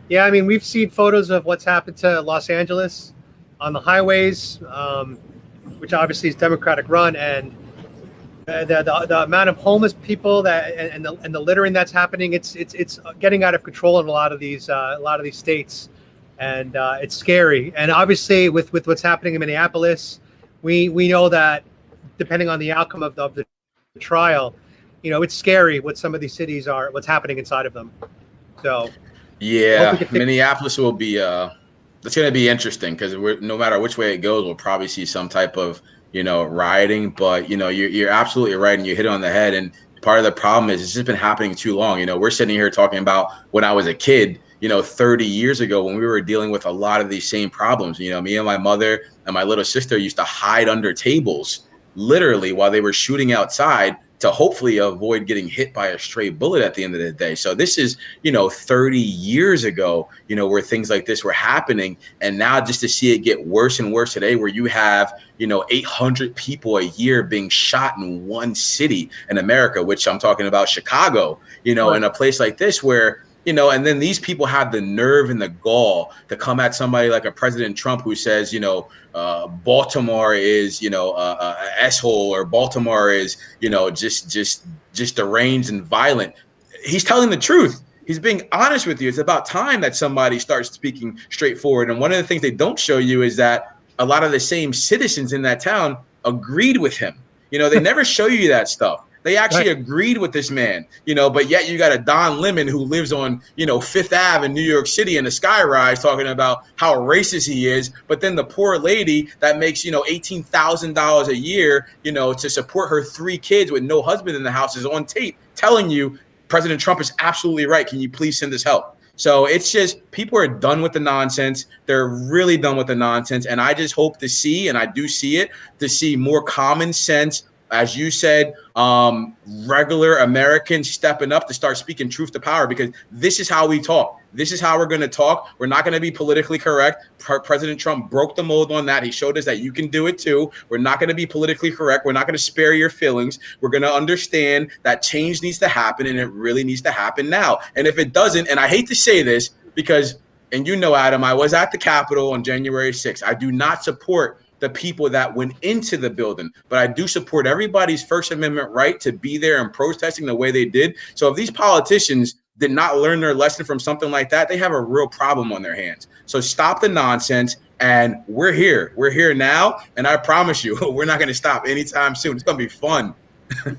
Yeah, I mean, we've seen photos of what's happened to Los Angeles on the highways, which obviously is Democratic run, and the amount of homeless people and the littering that's happening, it's getting out of control in a lot of these states, and it's scary. And obviously with what's happening in Minneapolis, we know that depending on the outcome of the trial, it's scary what some of these cities are, what's happening inside of them. So yeah, Minneapolis will be it's going to be interesting, because no matter which way it goes, we'll probably see some type of rioting. But you're absolutely right, and you hit it on the head. And part of the problem is it's just been happening too long. We're sitting here talking about when I was a kid, 30 years ago, when we were dealing with a lot of these same problems. Me and my mother and my little sister used to hide under tables, literally, while they were shooting outside, to hopefully avoid getting hit by a stray bullet at the end of the day. So this is, 30 years ago, where things like this were happening. And now just to see it get worse and worse today, where you have, 800 people a year being shot in one city in America, which I'm talking about Chicago, in a place like this where, and then these people have the nerve and the gall to come at somebody like a President Trump who says, Baltimore is, a S-hole, or Baltimore is, just deranged and violent. he's telling the truth. He's being honest with you. It's about time that somebody starts speaking straightforward. And one of the things they don't show you is that a lot of the same citizens in that town agreed with him. They never show you that stuff. They actually agreed with this man, but yet you got a Don Lemon who lives on, Fifth Ave in New York City in a skyrise talking about how racist he is. But then the poor lady that makes, $18,000 a year, to support her 3 kids with no husband in the house is on tape telling you President Trump is absolutely right. Can you please send us help? So it's just people are done with the nonsense. They're really done with the nonsense. And I just hope to see, and I do see it, to see more common sense, as you said, regular Americans stepping up to start speaking truth to power, because this is how we talk. This is how we're going to talk. We're not going to be politically correct. President Trump broke the mold on that. He showed us that you can do it too. We're not going to be politically correct. We're not going to spare your feelings. We're going to understand that change needs to happen, and it really needs to happen now. And if it doesn't, and I hate to say this because, and Adam, I was at the Capitol on January 6th. I do not support the people that went into the building, but I do support everybody's First Amendment right to be there and protesting the way they did. So if these politicians did not learn their lesson from something like that, they have a real problem on their hands. So stop the nonsense. And we're here. We're here now. And I promise you, we're not going to stop anytime soon. It's going to be fun. We're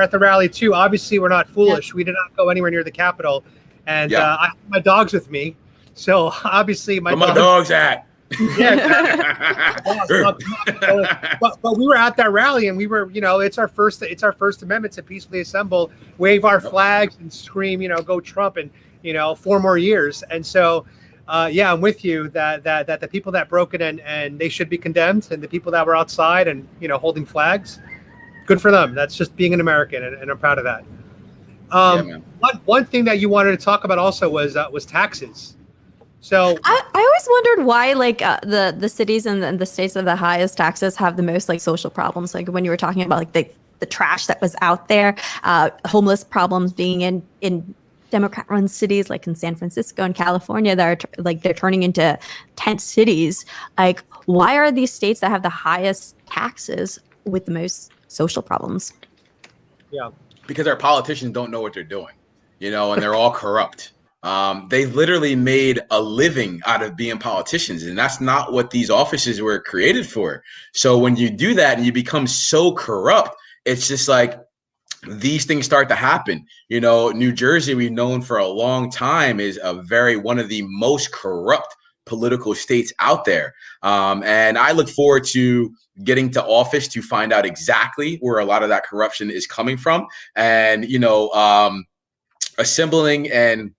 at the rally too. Obviously, we're not foolish. Yeah. We did not go anywhere near the Capitol. And I have my dogs with me. So obviously my dog's at. Yeah. but we were at that rally, and we were, it's our First Amendment to peacefully assemble, wave our flags, and scream, go Trump, and 4 more years. And so, I'm with you that the people that broke it and they should be condemned, and the people that were outside and holding flags, good for them. That's just being an American, and I'm proud of that. One thing that you wanted to talk about also was taxes. So I always wondered why the cities and the states of the highest taxes have the most social problems. Like when you were talking about the trash that was out there, homeless problems being in Democrat-run cities like in San Francisco and California that are they're turning into tent cities. Like, why are these states that have the highest taxes with the most social problems? Yeah, because our politicians don't know what they're doing, and they're all corrupt. They literally made a living out of being politicians, and that's not what these offices were created for. So when you do that and you become so corrupt, it's just like these things start to happen. New Jersey, we've known for a long time, is one of the most corrupt political states out there. And I look forward to getting to office to find out exactly where a lot of that corruption is coming from, and assembling and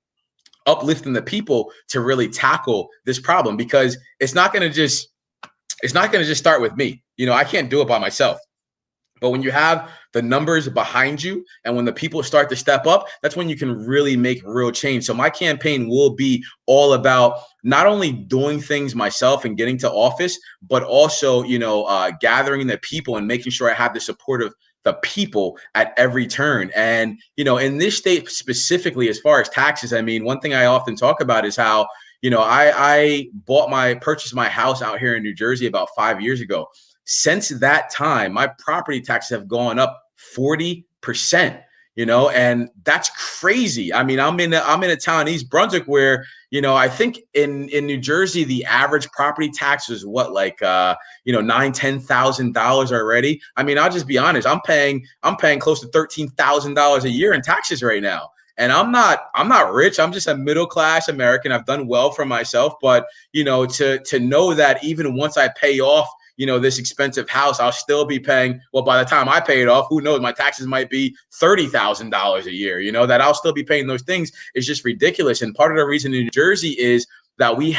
uplifting the people to really tackle this problem, because it's not going to just start with me. I can't do it by myself. But when you have the numbers behind you, and when the people start to step up, that's when you can really make real change. So my campaign will be all about not only doing things myself and getting to office, but also, gathering the people and making sure I have the support of the people at every turn. And, in this state specifically, as far as taxes, one thing I often talk about is how, I purchased my house out here in New Jersey about 5 years ago. Since that time, my property taxes have gone up 40%, and that's crazy. I'm in a town, East Brunswick, where, I think in New Jersey, the average property tax was $9,000-$10,000 already. I'll just be honest. I'm paying close to $13,000 a year in taxes right now. And I'm not rich. I'm just a middle-class American. I've done well for myself, but, to know that even once I pay off, this expensive house, I'll still be paying. Well, by the time I pay it off, who knows? My taxes might be $30,000 a year, that I'll still be paying those things is just ridiculous. And part of the reason in New Jersey is that we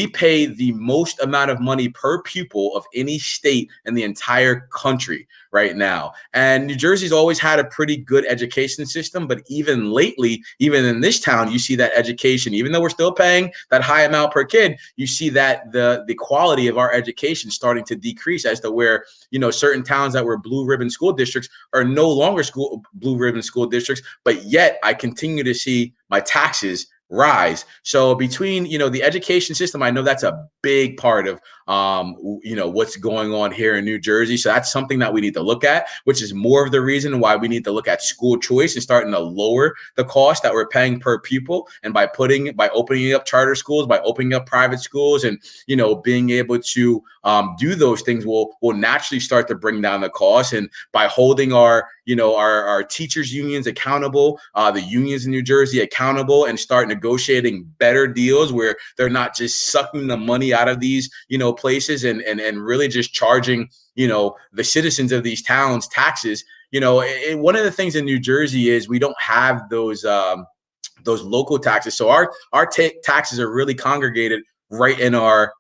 pay the most amount of money per pupil of any state in the entire country right now. And New Jersey's always had a pretty good education system, but even lately, even in this town, you see that education, even though we're still paying that high amount per kid, you see that the quality of our education starting to decrease, as to where, certain towns that were blue ribbon school districts are no longer blue ribbon school districts, but yet I continue to see my taxes rise. So between, the education system, I know that's a big part of what's going on here in New Jersey. So that's something that we need to look at, which is more of the reason why we need to look at school choice and starting to lower the cost that we're paying per pupil. And by opening up charter schools, by opening up private schools, and being able to do those things will naturally start to bring down the cost. And by holding our teachers unions accountable, the unions in New Jersey accountable, and start negotiating better deals where they're not just sucking the money out of these places and really just charging the citizens of these towns taxes. One of the things in New Jersey is we don't have those local taxes, so our taxes are really congregated right in our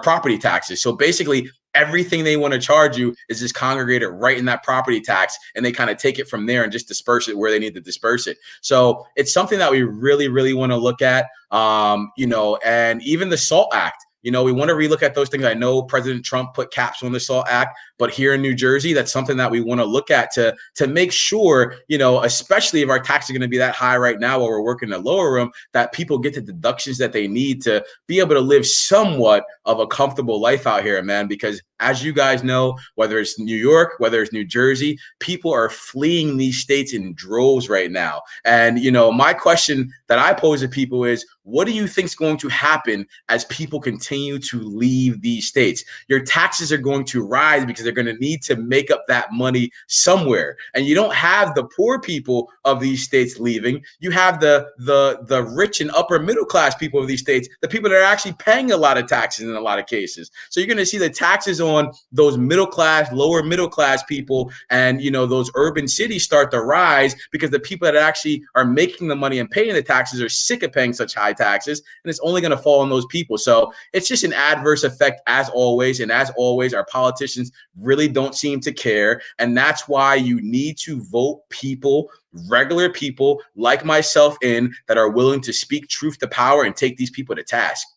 property taxes. So basically everything they want to charge you is just congregated right in that property tax, and they kind of take it from there and just disperse it where they need to disperse it. So it's something that we really, really want to look at, and even the SALT Act. We want to relook at those things. I know President Trump put caps on the SALT Act, but here in New Jersey, that's something that we want to look at to make sure, especially if our taxes are going to be that high right now while we're working to lower them, that people get the deductions that they need to be able to live somewhat of a comfortable life out here, man. Because as you guys know, whether it's New York, whether it's New Jersey, people are fleeing these states in droves right now. And, my question that I pose to people is, what do you think is going to happen as people continue to leave these states? Your taxes are going to rise because they're going to need to make up that money somewhere. And you don't have the poor people of these states leaving. You have the rich and upper middle class people of these states, the people that are actually paying a lot of taxes in a lot of cases. So you're going to see the taxes on those middle class, lower middle class people and, those urban cities start to rise because the people that actually are making the money and paying the taxes are sick of paying such high taxes, and it's only going to fall on those people. So it's just an adverse effect as always. And as always, our politicians really don't seem to care. And that's why you need to vote people, regular people like myself in, that are willing to speak truth to power and take these people to task.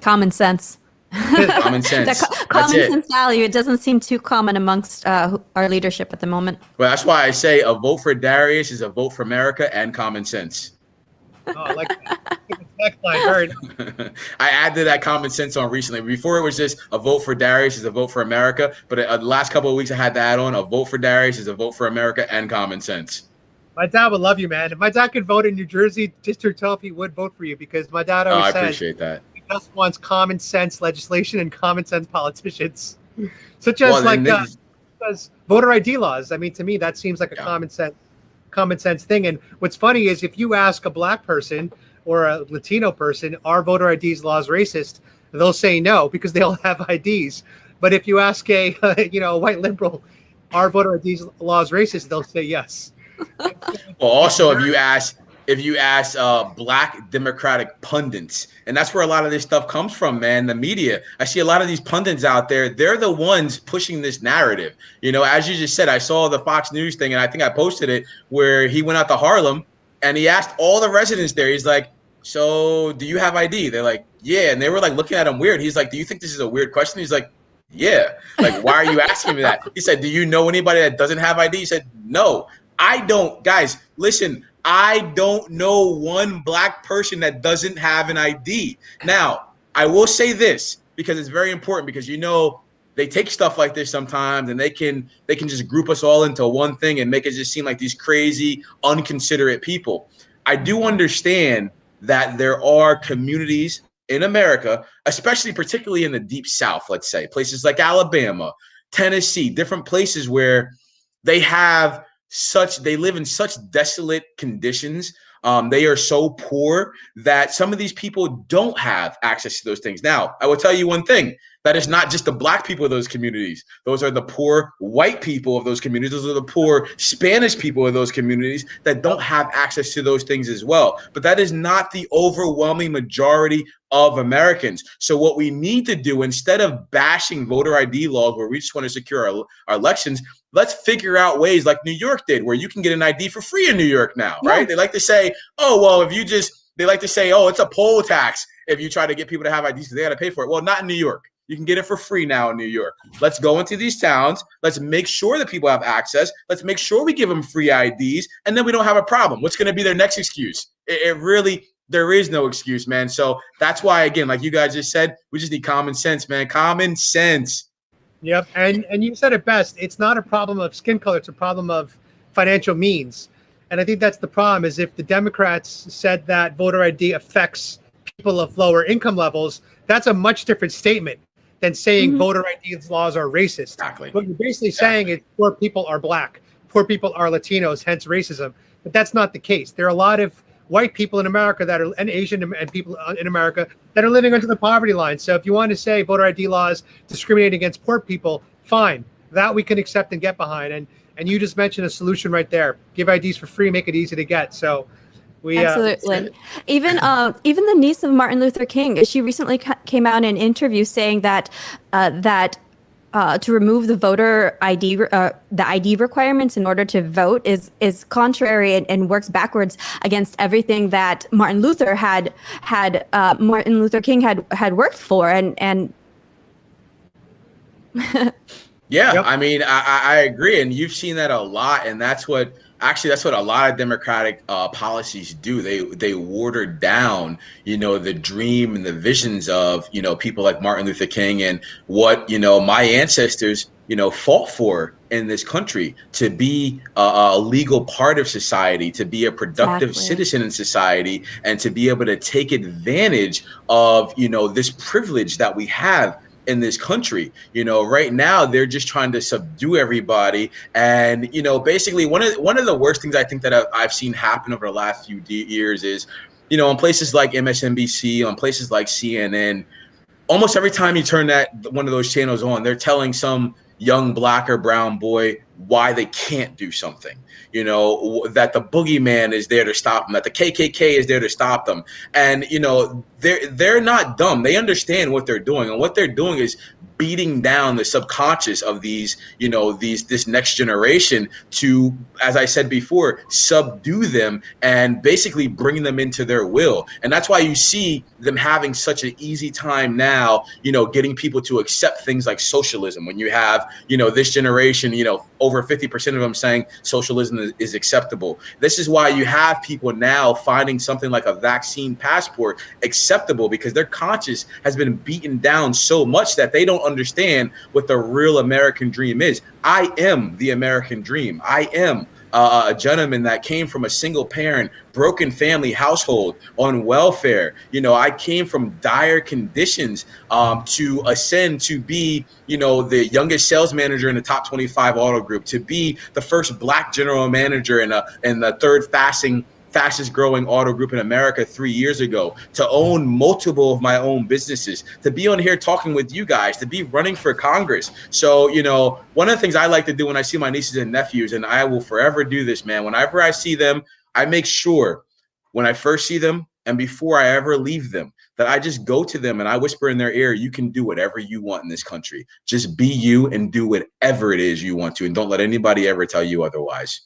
Common sense. Common sense. Common sense value. It doesn't seem too common amongst our leadership at the moment. Well, that's why I say a vote for Darius is a vote for America and common sense. Oh, I like that. Very nice. I added that common sense on recently. Before it was just a vote for Darius is a vote for America, but the last couple of weeks I had to add on a vote for Darius is a vote for America and common sense. My dad would love you, man. If my dad could vote in New Jersey, just to tell if he would vote for you, because my dad always says I appreciate that. He just wants common sense legislation and common sense politicians, such as as voter ID laws. I mean, to me, that seems like a common sense thing. And what's funny is if you ask a black person or a Latino person, are voter IDs laws racist? They'll say no because they all have IDs. But if you ask a white liberal, are voter IDs laws racist? They'll say yes. Well, also if you ask black Democratic pundits, and that's where a lot of this stuff comes from, man, the media. I see a lot of these pundits out there. They're the ones pushing this narrative. As you just said, I saw the Fox News thing, and I think I posted it, where he went out to Harlem and he asked all the residents there. He's like, so do you have ID? They're like, yeah. And they were like looking at him weird. He's like, do you think this is a weird question? He's like, yeah. Like, why are you asking me that? He said, do you know anybody that doesn't have ID? He said, no, I don't. Guys, listen, I don't know one black person that doesn't have an ID. Now, I will say this because it's very important, because they take stuff like this sometimes and they can just group us all into one thing and make it just seem like these crazy, unconsiderate people. I do understand that there are communities in America, particularly in the deep South, let's say, places like Alabama, Tennessee, different places where they live in such desolate conditions. They are so poor that some of these people don't have access to those things. Now, I will tell you one thing. That is not just the black people of those communities. Those are the poor white people of those communities. Those are the poor Spanish people of those communities that don't have access to those things as well. But that is not the overwhelming majority of Americans. So what we need to do, instead of bashing voter ID laws where we just want to secure our elections, let's figure out ways like New York did, where you can get an ID for free in New York now, right? They like to say, they like to say, it's a poll tax if you try to get people to have IDs because they got to pay for it. Well, not in New York. You can get it for free now in New York. Let's go into these towns. Let's make sure that people have access. Let's make sure we give them free IDs, and then we don't have a problem. What's going to be their next excuse? It really There is no excuse, man. So that's why, again, like you guys just said, we just need common sense, man. Common sense. Yep. And you said it best. It's not a problem of skin color. It's a problem of financial means. And I think that's the problem, is if the Democrats said that voter ID affects people of lower income levels, that's a much different statement than saying voter ID laws are racist. Exactly. What you're basically saying is poor people are black, poor people are Latinos, hence racism. But that's not the case. There are a lot of white people in America that are, and Asian and people in America that are living under the poverty line. So if you want to say voter ID laws discriminate against poor people, fine. That we can accept and get behind. And you just mentioned a solution right there. Give IDs for free, make it easy to get. So we absolutely. Even the niece of Martin Luther King, she recently came out in an interview saying that to remove the voter ID, the ID requirements in order to vote is contrary and works backwards against everything that Martin Luther King had worked for. And yeah, Yep. I mean, I agree, and you've seen that a lot, and that's what a lot of Democratic policies do. They water down, the dream and the visions of, people like Martin Luther King and what, my ancestors, fought for in this country, to be a legal part of society, to be a productive citizen in society, and to be able to take advantage of, this privilege that we have in this country. Right now they're just trying to subdue everybody. And, basically one of the worst things I think that I've seen happen over the last few years is, on places like MSNBC, on places like CNN, almost every time you turn one of those channels on, they're telling some young black or brown boy why they can't do something, that the boogeyman is there to stop them, that the KKK is there to stop them. And, they're not dumb. They understand what they're doing. And what they're doing is beating down the subconscious of these, this next generation to, as I said before, subdue them and basically bring them into their will. And that's why you see them having such an easy time now, getting people to accept things like socialism. When you have, this generation, over 50% of them saying socialism is acceptable. This is why you have people now finding something like a vaccine passport acceptable, because their conscience has been beaten down so much that they don't understand what the real American dream is. I am the American dream. I am a gentleman that came from a single parent, broken family household on welfare. I came from dire conditions to ascend to be, the youngest sales manager in the top 25 auto group, to be the first black general manager in the third fastest growing auto group in America 3 years ago, to own multiple of my own businesses, to be on here talking with you guys, to be running for Congress. So, one of the things I like to do when I see my nieces and nephews, and I will forever do this, man, whenever I see them, I make sure when I first see them and before I ever leave them, that I just go to them and I whisper in their ear, you can do whatever you want in this country. Just be you and do whatever it is you want to. And don't let anybody ever tell you otherwise.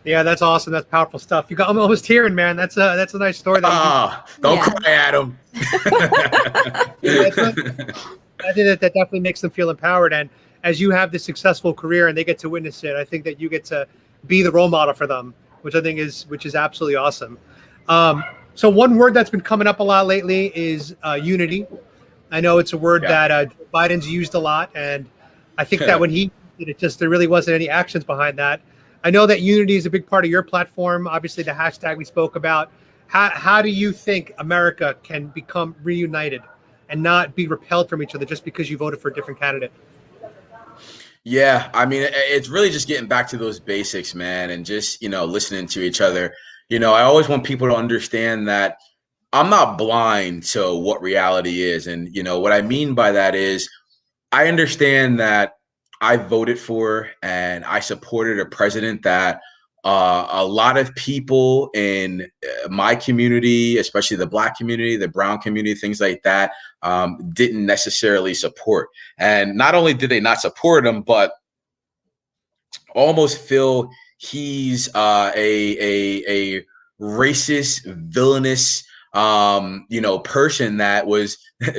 Yeah, that's awesome. That's powerful stuff. You got me almost tearing, man. That's a nice story. Don't cry, Adam. I think that definitely makes them feel empowered. And as you have this successful career and they get to witness it, I think that you get to be the role model for them, which is absolutely awesome. So one word that's been coming up a lot lately is unity. I know it's a word that Biden's used a lot, and I think that when he did it, there really wasn't any actions behind that. I know that unity is a big part of your platform. Obviously, the hashtag we spoke about. How do you think America can become reunited and not be repelled from each other just because you voted for a different candidate? Yeah, I mean, it's really just getting back to those basics, man, and just, listening to each other. I always want people to understand that I'm not blind to what reality is. And, what I mean by that is I understand that I voted for and I supported a president that a lot of people in my community, especially the Black community, the brown community, things like that, didn't necessarily support. And not only did they not support him, but almost feel he's a racist, villainous, person that was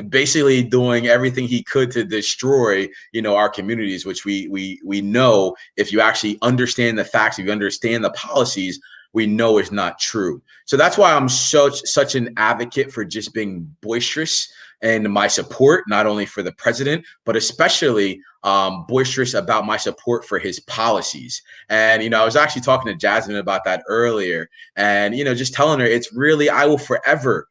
basically doing everything he could to destroy, our communities, which we know, if you actually understand the facts, if you understand the policies, we know is not true. So that's why I'm such an advocate for just being boisterous and my support, not only for the president, but especially boisterous about my support for his policies. And, I was actually talking to Jasmine about that earlier, and, just telling her it's really, I will forever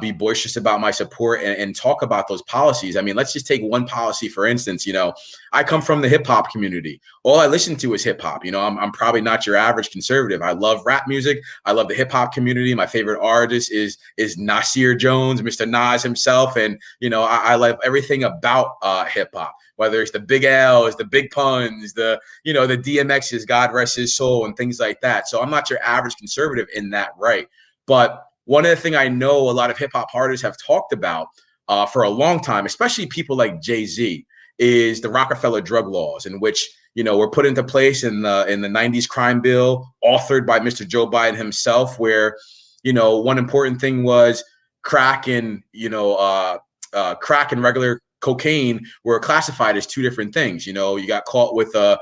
be boisterous about my support and talk about those policies. I mean, let's just take one policy, for instance. I come from the hip hop community. All I listen to is hip hop. I'm probably not your average conservative. I love rap music. I love the hip hop community. My favorite artist is Nasir Jones, Mr. Nas himself. And, I love everything about hip hop, whether it's the big L's, the big puns, the DMX's, God rest his soul, and things like that. So I'm not your average conservative in that right. But one of the things I know a lot of hip hop artists have talked about for a long time, especially people like Jay-Z, is the Rockefeller drug laws, in which were put into place in the 90s crime bill, authored by Mr. Joe Biden himself, where one important thing was crack and regular cocaine were classified as two different things. You got caught with a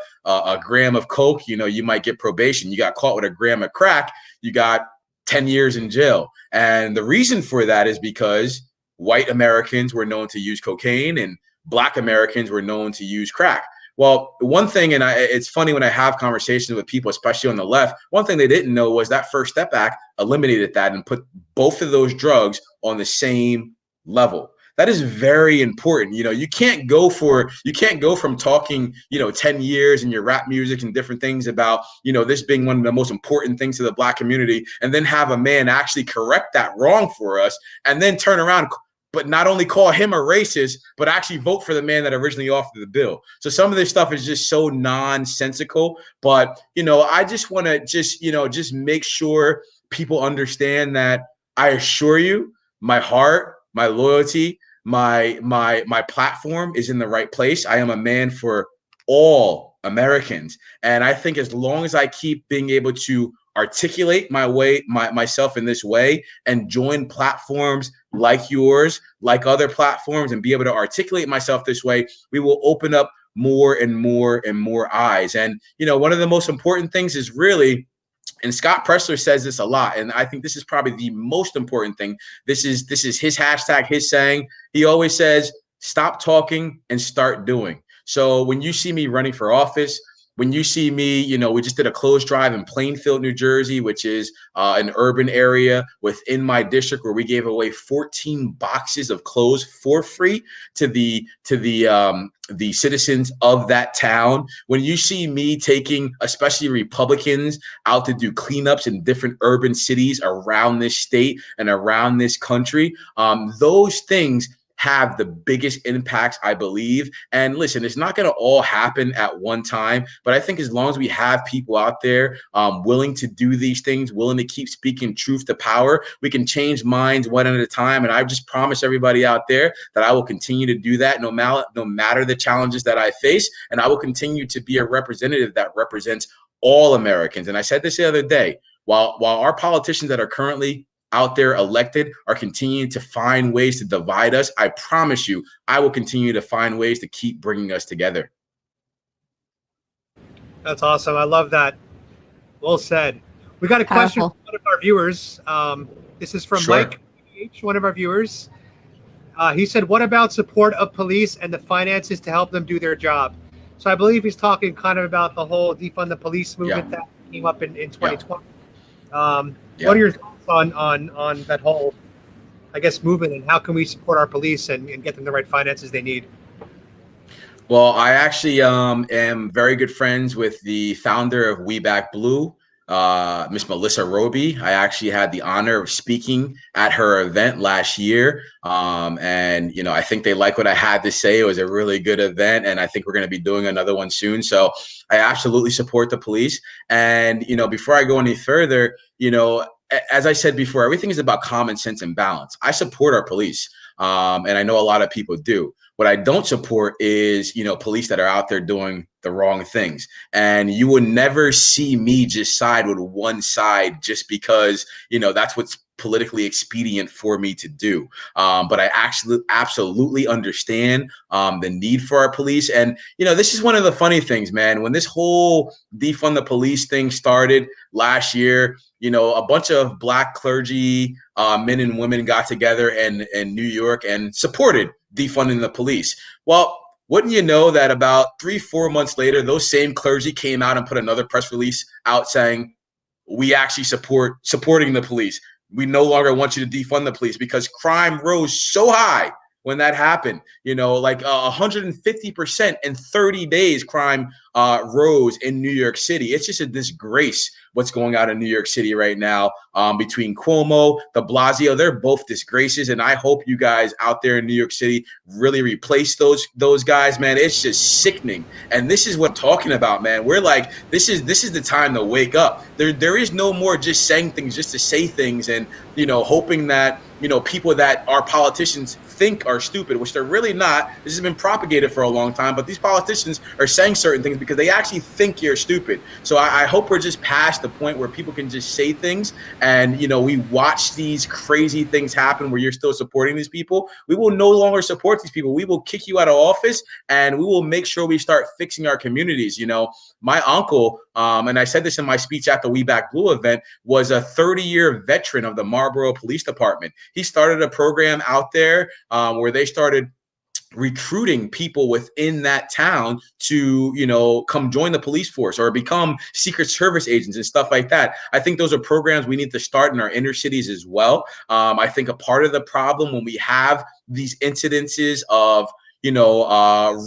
gram of coke, you might get probation. You got caught with a gram of crack, you got 10 years in jail. And the reason for that is because white Americans were known to use cocaine and Black Americans were known to use crack. Well, one thing, and it's funny when I have conversations with people, especially on the left, one thing they didn't know was that First Step Act eliminated that and put both of those drugs on the same level. That is very important. You can't go from talking, 10 years in your rap music and different things about, this being one of the most important things to the Black community, and then have a man actually correct that wrong for us, and then turn around, but not only call him a racist, but actually vote for the man that originally authored the bill. So some of this stuff is just so nonsensical. But, I just want to just make sure people understand that I assure you, my heart, my loyalty, my platform is in the right place. I am a man for all Americans. And I think as long as I keep being able to articulate myself in this way and join platforms like yours, like other platforms, and be able to articulate myself this way, we will open up more and more and more eyes. And, one of the most important things is really, and Scott Presler says this a lot, and I think this is probably the most important thing. This is his hashtag, his saying. He always says, stop talking and start doing. So when you see me running for office, when you see me, we just did a clothes drive in Plainfield, New Jersey, which is an urban area within my district, where we gave away 14 boxes of clothes for free to the citizens of that town. When you see me taking, especially Republicans, out to do cleanups in different urban cities around this state and around this country, those things have the biggest impacts, I believe. And listen, it's not going to all happen at one time, but I think as long as we have people out there willing to do these things, willing to keep speaking truth to power, we can change minds one at a time. And I just promise everybody out there that I will continue to do that no matter the challenges that I face. And I will continue to be a representative that represents all Americans. And I said this the other day, while our politicians that are currently out there elected are continuing to find ways to divide us, I promise you, I will continue to find ways to keep bringing us together. That's awesome. I love that. Well said. We got a question from one of our viewers. This is from Mike H, one of our viewers. He said, what about support of police and the finances to help them do their job? So I believe he's talking kind of about the whole defund the police movement that came up in 2020. What are your thoughts on that whole, I guess, movement, and how can we support our police and get them the right finances they need? Well, I actually am very good friends with the founder of We Back Blue, Miss Melissa Roby. I actually had the honor of speaking at her event last year. And, I think they like what I had to say. It was a really good event, and I think we're going to be doing another one soon. So I absolutely support the police. And, before I go any further, as I said before, everything is about common sense and balance. I support our police. And I know a lot of people do. What I don't support is, police that are out there doing the wrong things. And you will never see me just side with one side just because, that's what's politically expedient for me to do. But I actually absolutely understand the need for our police. And, this is one of the funny things, man. When this whole defund the police thing started last year, a bunch of Black clergy, men and women got together in New York and supported defunding the police. Well, wouldn't you know that about 3-4 months later, those same clergy came out and put another press release out saying, we actually supporting the police. We no longer want you to defund the police because crime rose so high when that happened, like 150% in 30 days, crime rose in New York City. It's just a disgrace what's going on in New York City right now between Cuomo, de Blasio. They're both disgraces. And I hope you guys out there in New York City really replace those guys, man. It's just sickening. And this is what I'm talking about, man. We're like, this is the time to wake up. There is no more just saying things just to say things and, hoping that, people that our politicians think are stupid, which they're really not. This has been propagated for a long time, but these politicians are saying certain things because they actually think you're stupid. So I hope we're just past the point where people can just say things and, we watch these crazy things happen where you're still supporting these people. We will no longer support these people. We will kick you out of office and we will make sure we start fixing our communities. My uncle, and I said this in my speech at the We Back Blue event, was a 30-year veteran of the Marlboro Police Department. He started a program out there where they started recruiting people within that town to, come join the police force or become Secret Service agents and stuff like that. I think those are programs we need to start in our inner cities as well. I think a part of the problem when we have these incidences of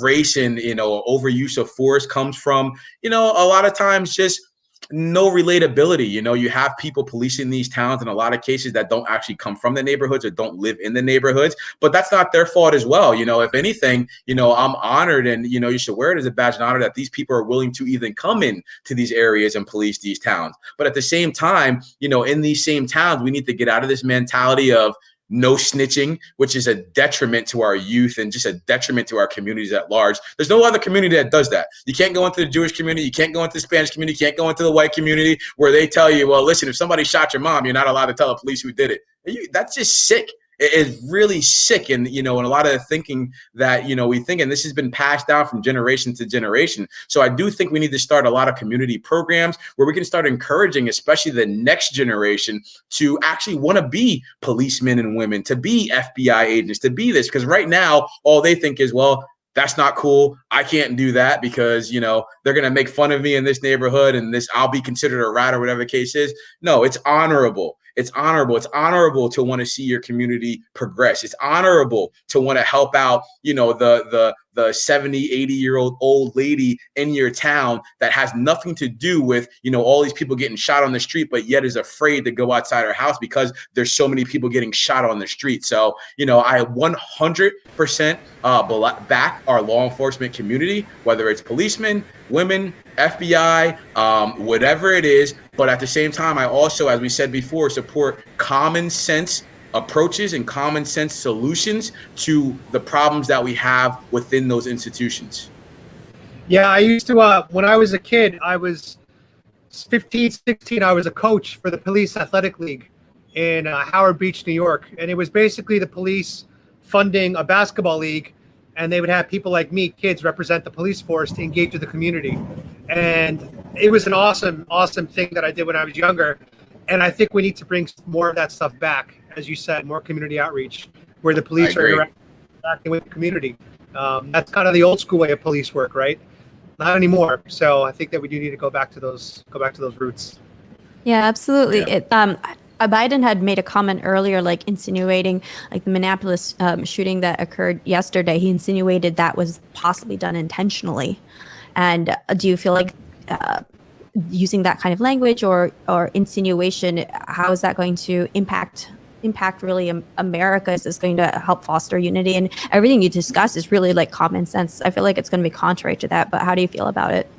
race and, overuse of force comes from, a lot of times just no relatability. You have people policing these towns in a lot of cases that don't actually come from the neighborhoods or don't live in the neighborhoods, but that's not their fault as well. If anything, I'm honored and, you should wear it as a badge of honor that these people are willing to even come in to these areas and police these towns. But at the same time, in these same towns, we need to get out of this mentality of no snitching, which is a detriment to our youth and just a detriment to our communities at large. There's no other community that does that. You can't go into the Jewish community. You can't go into the Spanish community. You can't go into the white community where they tell you, well, listen, if somebody shot your mom, you're not allowed to tell the police who did it. That's just sick. It is really sick. And, and a lot of the thinking that, we think, and this has been passed down from generation to generation. So I do think we need to start a lot of community programs where we can start encouraging, especially the next generation, to actually want to be policemen and women, to be FBI agents, to be this. Because right now, all they think is, well, that's not cool. I can't do that because, they're going to make fun of me in this neighborhood and I'll be considered a rat or whatever the case is. No, it's honorable. It's honorable. It's honorable to want to see your community progress. It's honorable to want to help out, the 70, 80-year-old lady in your town that has nothing to do with, all these people getting shot on the street, but yet is afraid to go outside her house because there's so many people getting shot on the street. So, I 100% back our law enforcement community, whether it's policemen, women, FBI, whatever it is. But at the same time, I also, as we said before, support common sense approaches and common sense solutions to the problems that we have within those institutions. Yeah, I used to, when I was a kid, I was 15, 16, I was a coach for the Police Athletic League in Howard Beach, New York. And it was basically the police funding a basketball league. And they would have people like me, kids, represent the police force to engage with the community. And it was an awesome, awesome thing that I did when I was younger. And I think we need to bring more of that stuff back. As you said, more community outreach where the police are interacting with the community. That's kind of the old school way of police work, right? Not anymore. So I think that we do need to go back to those roots. Yeah, absolutely. Yeah. Biden had made a comment earlier, like insinuating, like the Minneapolis shooting that occurred yesterday. He insinuated that was possibly done intentionally. And do you feel like using that kind of language or insinuation, how is that going to impact really America? Is this going to help foster unity? And everything you discuss is really like common sense. I feel like it's going to be contrary to that, but how do you feel about it?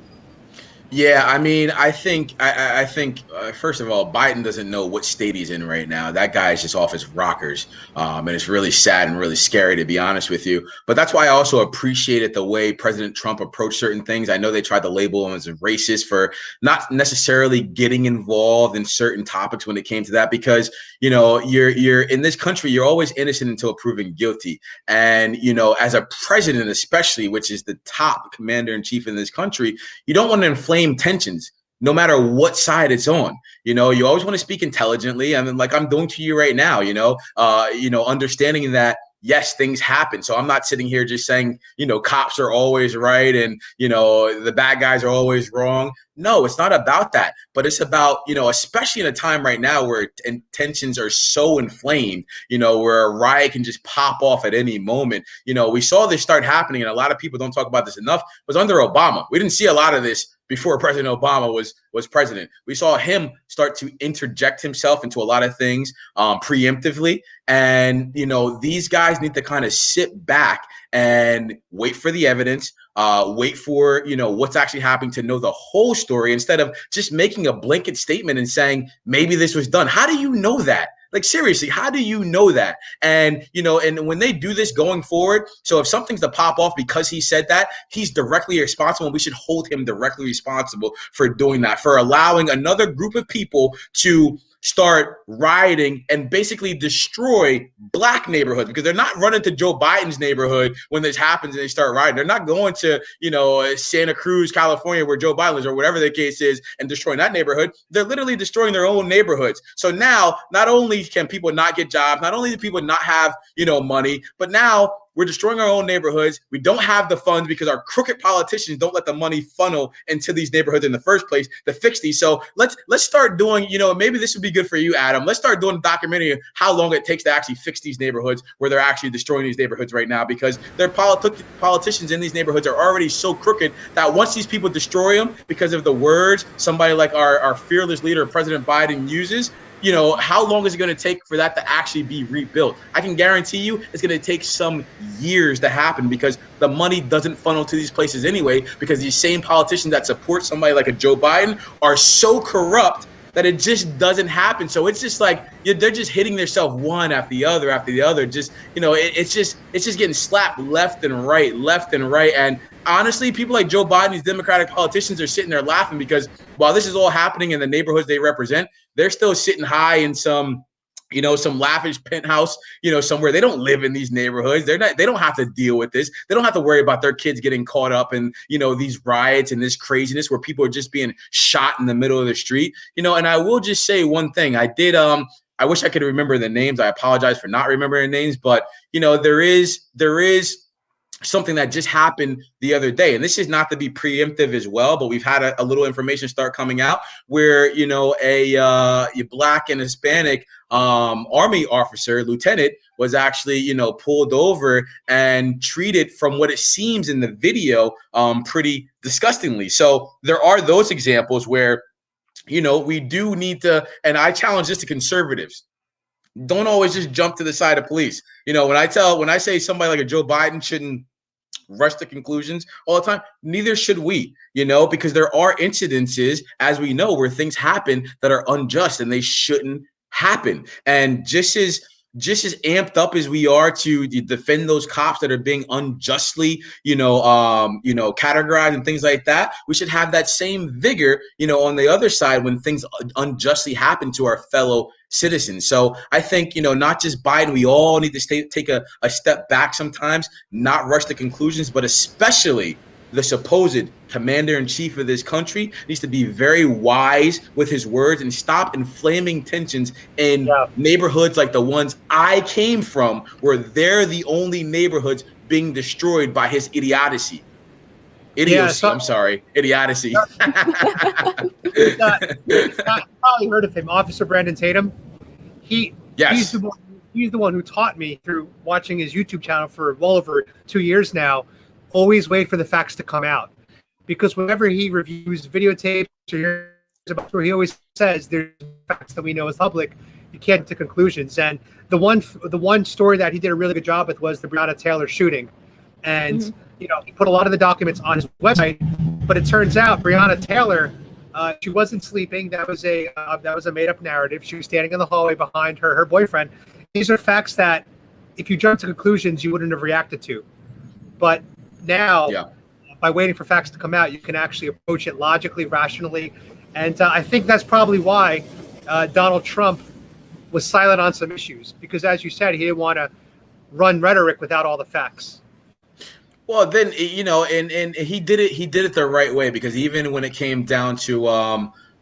Yeah, I mean, I think first of all, Biden doesn't know what state he's in right now. That guy is just off his rockers, and it's really sad and really scary to be honest with you. But that's why I also appreciated the way President Trump approached certain things. I know they tried to label him as a racist for not necessarily getting involved in certain topics when it came to that, because you're in this country, you're always innocent until proven guilty, and as a president, especially, which is the top commander in chief in this country, you don't want to inflame tensions no matter what side it's on. You always want to speak intelligently. I mean, like I'm doing to you right now, understanding that yes, things happen. So I'm not sitting here just saying, cops are always right and, the bad guys are always wrong. No, it's not about that. But it's about, especially in a time right now where tensions are so inflamed, where a riot can just pop off at any moment. We saw this start happening, and a lot of people don't talk about this enough, was under Obama. We didn't see a lot of this before President Obama was president. We saw him start to interject himself into a lot of things preemptively. And, these guys need to kind of sit back and wait for the evidence, wait for, what's actually happening to know the whole story instead of just making a blanket statement and saying, maybe this was done. How do you know that? Like, seriously, how do you know that? And, and when they do this going forward, so if something's to pop off because he said that, he's directly responsible. And we should hold him directly responsible for doing that, for allowing another group of people to start rioting and basically destroy black neighborhoods, because they're not running to Joe Biden's neighborhood when this happens and they start rioting. They're not going to, Santa Cruz, California, where Joe Biden is, or whatever the case is, and destroying that neighborhood. They're literally destroying their own neighborhoods. So now not only can people not get jobs, not only do people not have, money, but now we're destroying our own neighborhoods. We don't have the funds because our crooked politicians don't let the money funnel into these neighborhoods in the first place to fix these. So let's start doing, maybe this would be good for you, Adam. Let's start doing a documentary of how long it takes to actually fix these neighborhoods where they're actually destroying these neighborhoods right now, because their politicians in these neighborhoods are already so crooked that once these people destroy them because of the words somebody like our fearless leader, President Biden, uses, how long is it going to take for that to actually be rebuilt? I can guarantee you it's going to take some years to happen, because the money doesn't funnel to these places anyway, because these same politicians that support somebody like a Joe Biden are so corrupt that it just doesn't happen. So it's just like they're just hitting themselves one after the other. Just, it's just getting slapped left and right. And honestly, people like Joe Biden, these Democratic politicians, are sitting there laughing, because while this is all happening in the neighborhoods they represent, they're still sitting high in some lavish penthouse, somewhere. They don't live in these neighborhoods. They don't have to deal with this. They don't have to worry about their kids getting caught up in, these riots and this craziness where people are just being shot in the middle of the street, and I will just say one thing. I wish I could remember the names. I apologize for not remembering names, but there is something that just happened the other day, and this is not to be preemptive as well, but we've had a little information start coming out where a Black and Hispanic Army officer, lieutenant, was actually pulled over and treated, from what it seems in the video, pretty disgustingly. So there are those examples where we do need to, and I challenge this to conservatives. Don't always just jump to the side of police. When I say somebody like a Joe Biden shouldn't rush to conclusions all the time, neither should we, because there are incidences, as we know, where things happen that are unjust and they shouldn't happen. And just as amped up as we are to defend those cops that are being unjustly, categorized and things like that, we should have that same vigor, on the other side when things unjustly happen to our fellow citizens. So I think, not just Biden, we all need to take a step back sometimes, not rush to conclusions, but especially the supposed commander-in-chief of this country needs to be very wise with his words and stop inflaming tensions in neighborhoods like the ones I came from, where they're the only neighborhoods being destroyed by his idiocy. Idiocy. You probably heard of him, Officer Brandon Tatum. He's the one who taught me, through watching his YouTube channel for well over 2 years now, always wait for the facts to come out. Because whenever he reviews videotapes or hears about, where he always says there's facts that we know as public, you can't get to conclusions. And the one story that he did a really good job with was the Breonna Taylor shooting. And he put a lot of the documents on his website, But it turns out Breonna Taylor, she wasn't sleeping. That was a made-up narrative. She was standing in the hallway behind her boyfriend. These are facts that, if you jump to conclusions, you wouldn't have reacted to. But now, by waiting for facts to come out, you can actually approach it logically, rationally. And I think that's probably why Donald Trump was silent on some issues, because, as you said, he didn't want to run rhetoric without all the facts. Well, then, and he did it the right way, because even when it came down to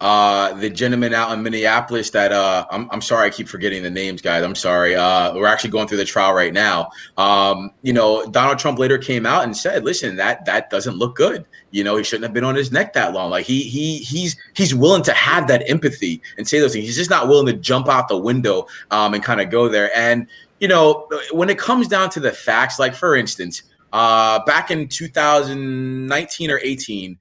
the gentleman out in Minneapolis that I'm sorry, I keep forgetting the names, guys. I'm sorry. We're actually going through the trial right now. Donald Trump later came out and said, listen, that doesn't look good. He shouldn't have been on his neck that long. Like he's willing to have that empathy and say those things. He's just not willing to jump out the window and kind of go there. And, when it comes down to the facts, like, for instance, back in 2019 or 18,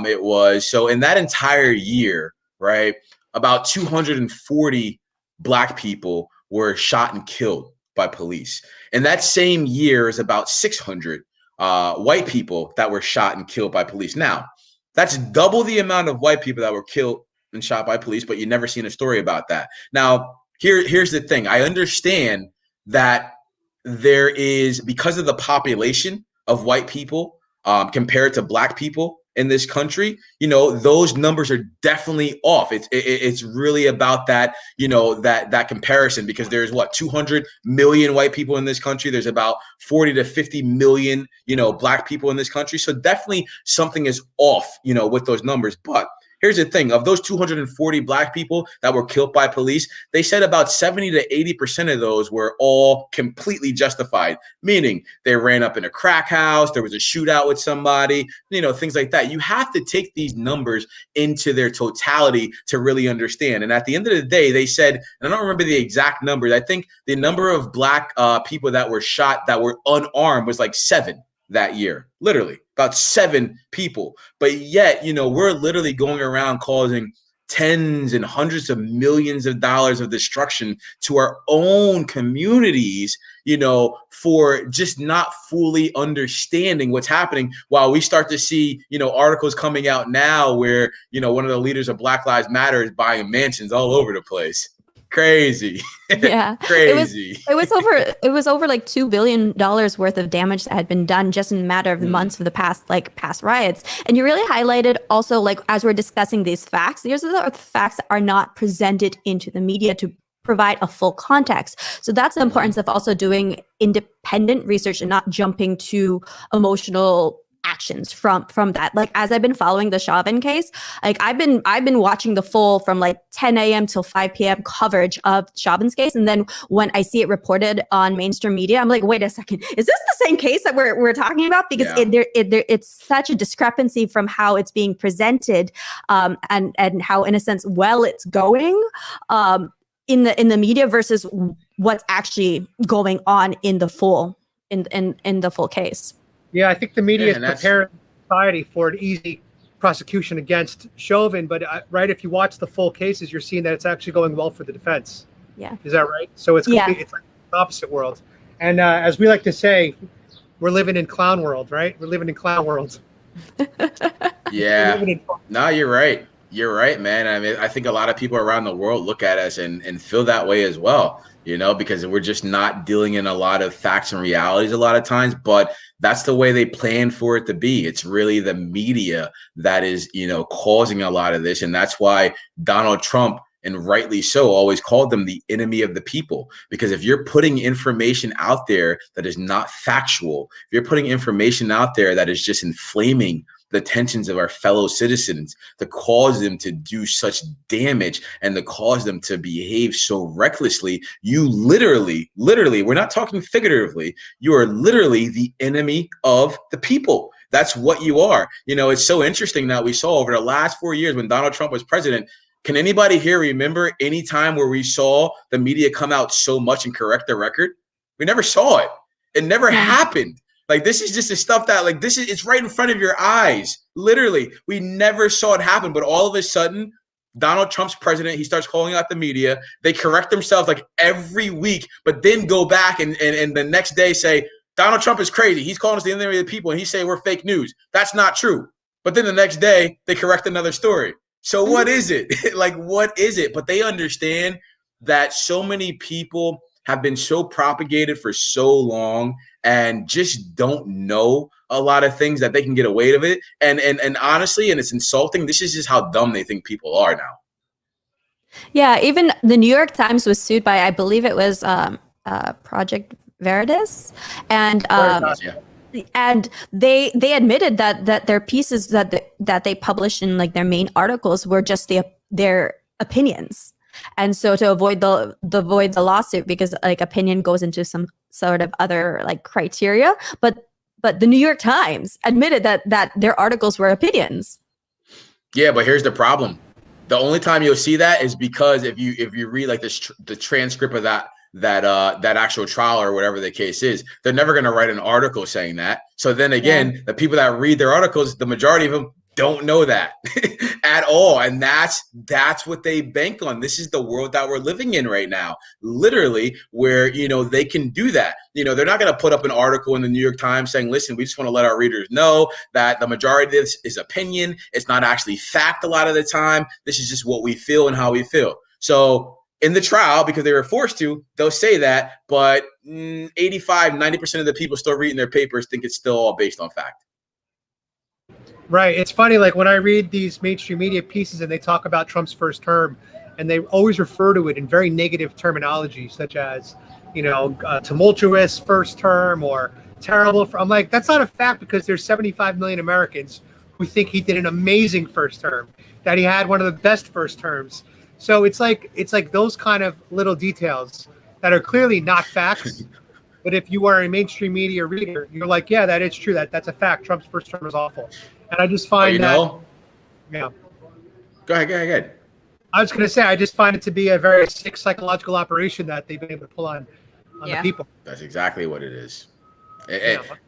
it was. So in that entire year, right, about 240 Black people were shot and killed by police. In that same year is about 600 white people that were shot and killed by police. Now, that's double the amount of white people that were killed and shot by police, but you never seen a story about that. Now, here's the thing. I understand that there is, because of the population of white people compared to Black people in this country, those numbers are definitely off. It's really about that, that comparison, because there's 200 million white people in this country. There's about 40 to 50 million, Black people in this country. So definitely something is off, with those numbers. But here's the thing. Of those 240 Black people that were killed by police, they said about 70 to 80% of those were all completely justified, meaning they ran up in a crack house, there was a shootout with somebody, things like that. You have to take these numbers into their totality to really understand. And at the end of the day, they said, and I don't remember the exact numbers, I think the number of Black people that were shot that were unarmed was like 7 that year, literally about 7 people. But yet, we're literally going around causing tens and hundreds of millions of dollars of destruction to our own communities, for just not fully understanding what's happening, while we start to see, articles coming out now where, one of the leaders of Black Lives Matter is buying mansions all over the place. Crazy. Yeah. Crazy. It was over like $2 billion worth of damage that had been done just in a matter of months for the past riots. And you really highlighted also, like, as we're discussing these facts, these are the facts that are not presented into the media to provide a full context. So that's the importance of also doing independent research and not jumping to emotional actions from that. Like, as I've been following the Chauvin case, like I've been watching the full from like 10 a.m. till 5 p.m. coverage of Chauvin's case, and then when I see it reported on mainstream media, I'm like, wait a second, is this the same case that we're talking about? Because it's such a discrepancy from how it's being presented, and how, in a sense, well it's going in the media versus what's actually going on in the full in the full case. Yeah, I think the media is preparing society for an easy prosecution against Chauvin, but if you watch the full cases, you're seeing that it's actually going well for the defense. Yeah. Is that right? So it's like the opposite world. And as we like to say, we're living in clown world, right? We're living in clown world. Yeah. No, you're right. You're right, man. I mean, I think a lot of people around the world look at us and feel that way as well, because we're just not dealing in a lot of facts and realities a lot of times, but that's the way they plan for it to be. It's really the media that is, causing a lot of this. And that's why Donald Trump, and rightly so, always called them the enemy of the people. Because if you're putting information out there that is not factual, if you're putting information out there that is just inflaming the tensions of our fellow citizens, to cause them to do such damage and to cause them to behave so recklessly, you literally, we're not talking figuratively, you are literally the enemy of the people. That's what you are. It's so interesting that we saw over the last 4 years when Donald Trump was president. Can anybody here remember any time where we saw the media come out so much and correct the record? We never saw it. It never happened. Like, this is just the stuff that, like, it's right in front of your eyes. Literally, we never saw it happen. But all of a sudden, Donald Trump's president, he starts calling out the media. They correct themselves like every week, but then go back and the next day say, Donald Trump is crazy. He's calling us the enemy of the people, and he say we're fake news. That's not true. but then the next day they correct another story. So what is it? Like, what is it? But they understand that so many people have been so propagated for so long and just don't know a lot of things that they can get away with it. And honestly, and it's insulting, this is just how dumb they think people are now. Yeah, even the New York Times was sued by, I believe it was Project Veritas, and and they admitted that their pieces that they published in like their main articles were just their opinions. And so to avoid the lawsuit, because like opinion goes into some sort of other like criteria, but the New York Times admitted that their articles were opinions. Yeah, but here's the problem. The only time you'll see that is because if you read like the transcript of that actual trial or whatever the case is, they're never going to write an article saying that. So then again, the people that read their articles, the majority of them don't know that at all. And that's what they bank on. This is the world that we're living in right now, literally, where, they can do that. They're not going to put up an article in the New York Times saying, listen, we just want to let our readers know that the majority of this is opinion. It's not actually fact a lot of the time. This is just what we feel and how we feel. So in the trial, because they were forced to, they'll say that, but 85-90% of the people still reading their papers think it's still all based on fact. Right. It's funny, like when I read these mainstream media pieces and they talk about Trump's first term, and they always refer to it in very negative terminology, such as, tumultuous first term or terrible. I'm like, that's not a fact, because there's 75 million Americans who think he did an amazing first term, that he had one of the best first terms. So it's like those kind of little details that are clearly not facts. But if you are a mainstream media reader, you're like, yeah, that is true. That's a fact. Trump's first term was awful. And I just find Go ahead. I was going to say, I just find it to be a very sick psychological operation that they've been able to pull on the people. That's exactly what it is.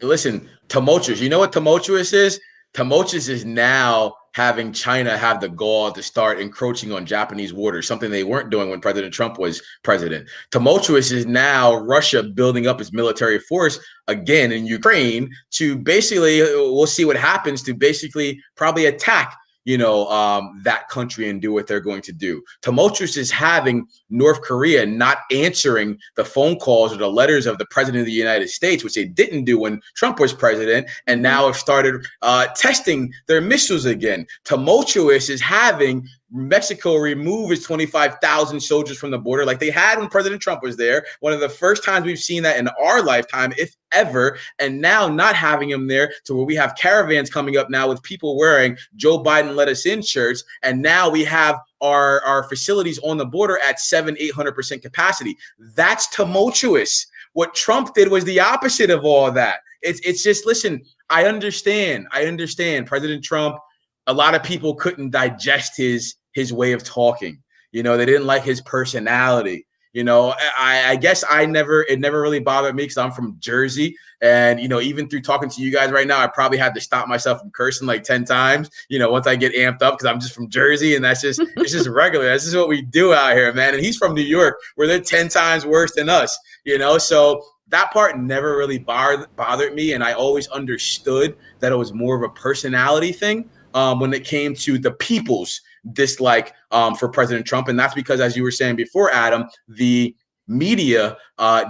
Listen, tumultuous. You know what tumultuous is? Tumultuous is now having China have the gall to start encroaching on Japanese waters, something they weren't doing when President Trump was president. Tumultuous is now Russia building up its military force again in Ukraine to basically, we'll see what happens, to basically probably attack that country and do what they're going to do. Tumultuous is having North Korea not answering the phone calls or the letters of the president of the United States, which they didn't do when Trump was president, and now have started testing their missiles again. Tumultuous is having Mexico remove its 25,000 soldiers from the border like they had when President Trump was there. One of the first times we've seen that in our lifetime, if ever. And now not having them there, to where we have caravans coming up now with people wearing Joe Biden let us in shirts. And now we have our facilities on the border at 700-800% capacity. That's tumultuous. What Trump did was the opposite of all that. It's just, listen, I understand President Trump. A lot of people couldn't digest his way of talking. They didn't like his personality. I guess it never really bothered me, because I'm from Jersey. And, even through talking to you guys right now, I probably had to stop myself from cursing like 10 times, once I get amped up, because I'm just from Jersey, and it's just regular. That's just what we do out here, man. And he's from New York, where they're 10 times worse than us, so that part never really bothered me. And I always understood that it was more of a personality thing. When it came to the people's dislike for President Trump. And that's because, as you were saying before, Adam, the media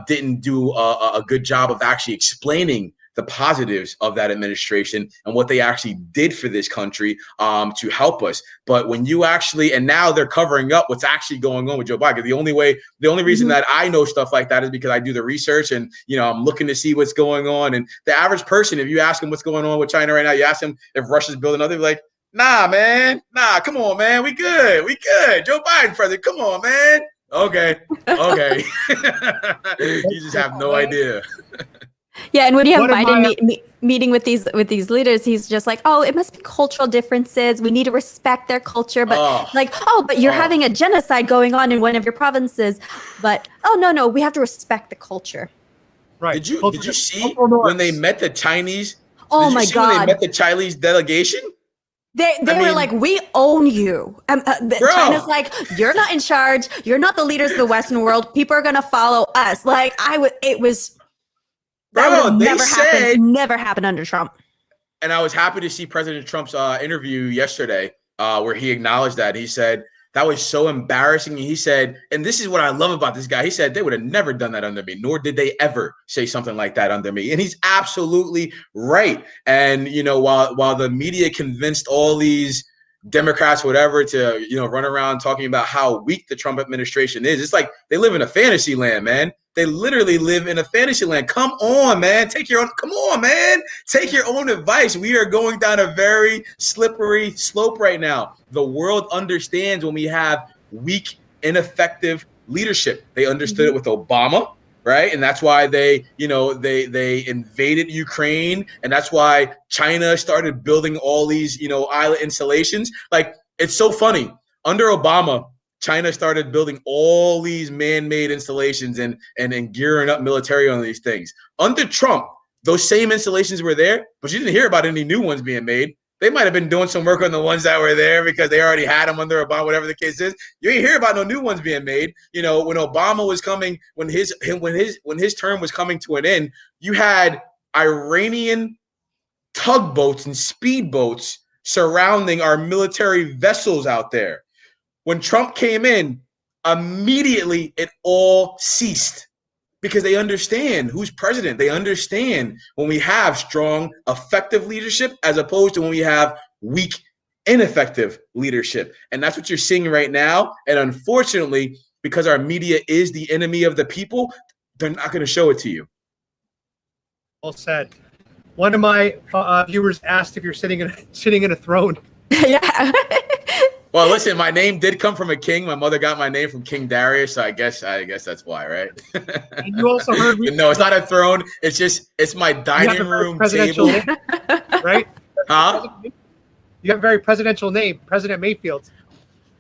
didn't do a good job of actually explaining the positives of that administration and what they actually did for this country to help us. But when you actually, and now they're covering up what's actually going on with Joe Biden. The only reason that I know stuff like that is because I do the research, and I'm looking to see what's going on. And the average person, if you ask them what's going on with China right now, you ask them if Russia's building another, they're like, nah, man, come on, man, we good. Joe Biden president, come on, man. Okay. You just have no idea. Yeah, and when you have Biden meeting with these leaders, he's just like, oh, it must be cultural differences. We need to respect their culture. But but you're having a genocide going on in one of your provinces. But no, we have to respect the culture. Right. Did you see when they met the Chinese? Oh my God! When they met the Chinese delegation? They were like, we own you. China's like, you're not in charge. You're not the leaders of the Western world. People are going to follow us. Like, it was. That would never happen under Trump. And I was happy to see President Trump's interview yesterday where he acknowledged that. He said, that was so embarrassing. And he said, and this is what I love about this guy. He said, they would have never done that under me, nor did they ever say something like that under me. And he's absolutely right. And, you know, while the media convinced all these Democrats, whatever, to, you know, run around talking about how weak the Trump administration is, it's like they live in a fantasy land, man. They literally live in a fantasy land. Come on, man. Take your own advice. We are going down a very slippery slope right now. The world understands when we have weak, ineffective leadership. They understood it with Obama, right? And that's why they invaded Ukraine. And that's why China started building all these, island installations. Like, it's so funny. Under Obama, China started building all these man-made installations and gearing up military on these things. Under Trump, those same installations were there, but you didn't hear about any new ones being made. They might have been doing some work on the ones that were there because they already had them under Obama, whatever the case is. You ain't hear about no new ones being made. You know, when Obama was coming, when his term was coming to an end, you had Iranian tugboats and speedboats surrounding our military vessels out there. When Trump came in, immediately it all ceased because they understand who's president. They understand when we have strong, effective leadership as opposed to when we have weak, ineffective leadership. And that's what you're seeing right now. And unfortunately, because our media is the enemy of the people, they're not going to show it to you. Well said. One of my viewers asked if you're sitting in a throne. Yeah. Well, listen, my name did come from a king. My mother got my name from King Darius, so I guess that's why, right? And you also heard me. No, it's not a throne. It's my dining room table. Name, right? Huh? You have a very presidential name, President Mayfield.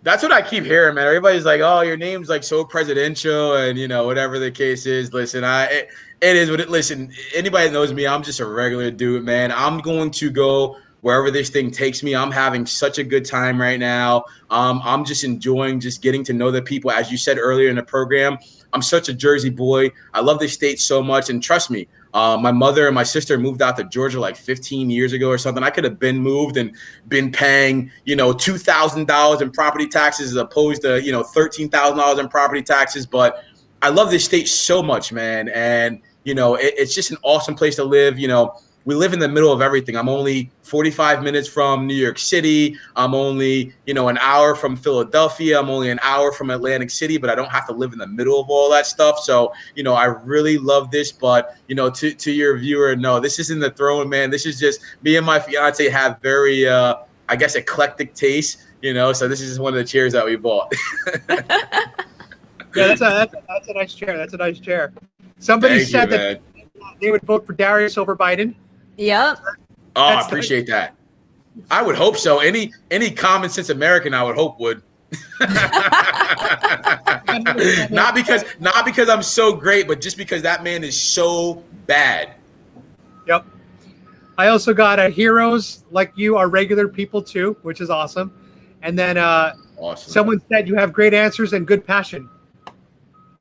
That's what I keep hearing, man. Everybody's like, "Oh, your name's like so presidential," and whatever the case is. Listen, it is what it. Listen, anybody that knows me, I'm just a regular dude, man. I'm going to go wherever this thing takes me. I'm having such a good time right now. I'm just enjoying just getting to know the people. As you said earlier in the program, I'm such a Jersey boy. I love this state so much. And trust me, my mother and my sister moved out to Georgia like 15 years ago or something. I could have been moved and been paying, $2,000 in property taxes as opposed to, $13,000 in property taxes. But I love this state so much, man. And, it's just an awesome place to live. We live in the middle of everything. I'm only 45 minutes from New York City. I'm only, an hour from Philadelphia. I'm only an hour from Atlantic City, but I don't have to live in the middle of all that stuff. So, I really love this. But, to your viewer, no, this isn't the throne, man. This is just me and my fiance have very, eclectic taste, so this is just one of the chairs that we bought. Yeah, that's a nice chair. That's a nice chair. Somebody said that they would vote for Darius over Biden. Yep. Oh, I appreciate that. I would hope so. Any common sense American, I would hope would. not because I'm so great, but just because that man is so bad. Yep. I also got heroes like you are regular people too, which is awesome. And then awesome. Someone said you have great answers and good passion.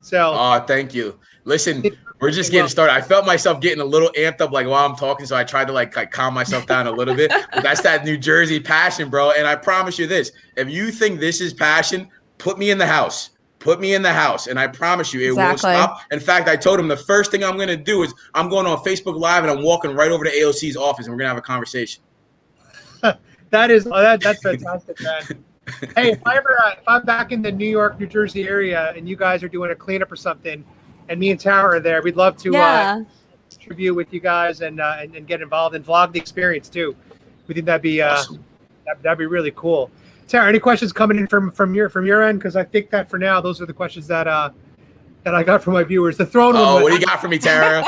So thank you. Listen, we're just getting started. I felt myself getting a little amped up like while I'm talking, so I tried to like calm myself down a little bit. But that's that New Jersey passion, bro. And I promise you this, if you think this is passion, put me in the house. Put me in the house, and I promise you it won't stop. In fact, I told him the first thing I'm going to do is I'm going on Facebook Live, and I'm walking right over to AOC's office, and we're going to have a conversation. That's fantastic, man. Hey, if I'm back in the New York, New Jersey area, and you guys are doing a cleanup or something, and me and Tara are there, we'd love to interview with you guys and get involved and vlog the experience too. We think that'd be awesome. That'd be really cool. Tara, any questions coming in from your end? Because I think that for now, those are the questions that I got from my viewers. The throne. Oh, what do you got for me, Tara?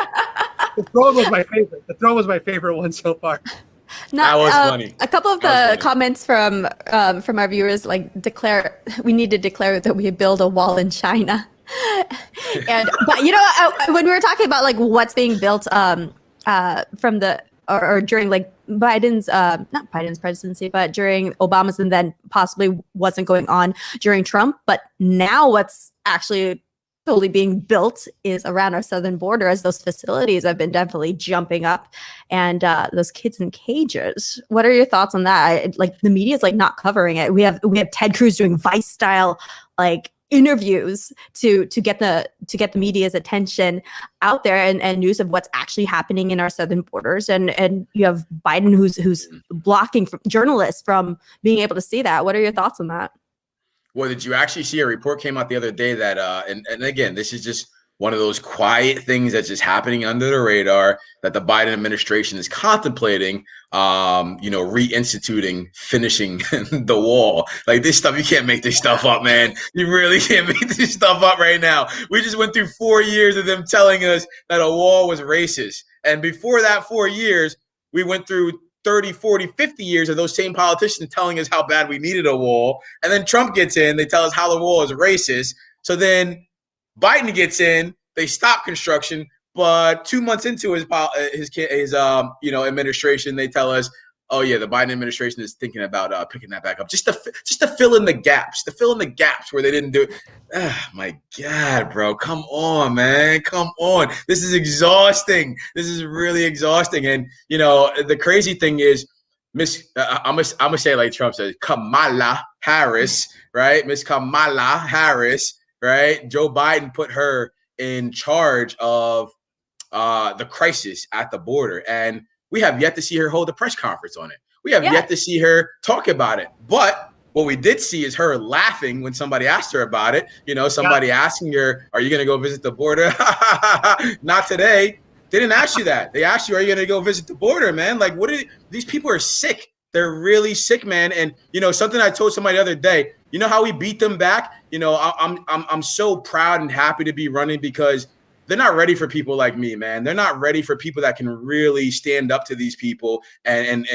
The throne was my favorite. The throne was my favorite one so far. That was funny. A couple of the comments from our viewers we need to declare that we build a wall in China. But when we were talking about like what's being built from the or during like Biden's not Biden's presidency, but during Obama's, and then possibly wasn't going on during Trump, but now what's actually slowly being built is around our southern border, as those facilities have been definitely jumping up, and those kids in cages. What are your thoughts on that? Like the media is like not covering it. We have Ted Cruz doing Vice style like interviews to get the media's attention out there and news of what's actually happening in our southern borders, and you have Biden who's blocking journalists from being able to see that. What are your thoughts on that? Well, did you actually see a report came out the other day that, and again, this is just one of those quiet things that's just happening under the radar, that the Biden administration is contemplating, reinstituting, finishing the wall. Like this stuff, you can't make this stuff up, man. You really can't make this stuff up right now. We just went through 4 years of them telling us that a wall was racist. And before that 4 years, we went through 30, 40, 50 years of those same politicians telling us how bad we needed a wall. And then Trump gets in, they tell us how the wall is racist. So then Biden gets in, they stop construction, but 2 months into his administration, they tell us, oh yeah, the Biden administration is thinking about picking that back up, just to fill in the gaps, where they didn't do it. Ah, my God, bro, come on, man, come on. This is exhausting. This is really exhausting. And the crazy thing is, I'm gonna say it like Trump says, Kamala Harris, right? Miss Kamala Harris, right? Joe Biden put her in charge of the crisis at the border, and we have yet to see her hold a press conference on it. We have yet to see her talk about it. But what we did see is her laughing when somebody asked her about it. Somebody asking her, "Are you going to go visit the border?" Not today. They didn't ask you that. They asked you, "Are you going to go visit the border, man?" Like, these people are sick. They're really sick, man. And something I told somebody the other day. You know how we beat them back? I'm so proud and happy to be running because they're not ready for people like me, man. They're not ready for people that can really stand up to these people and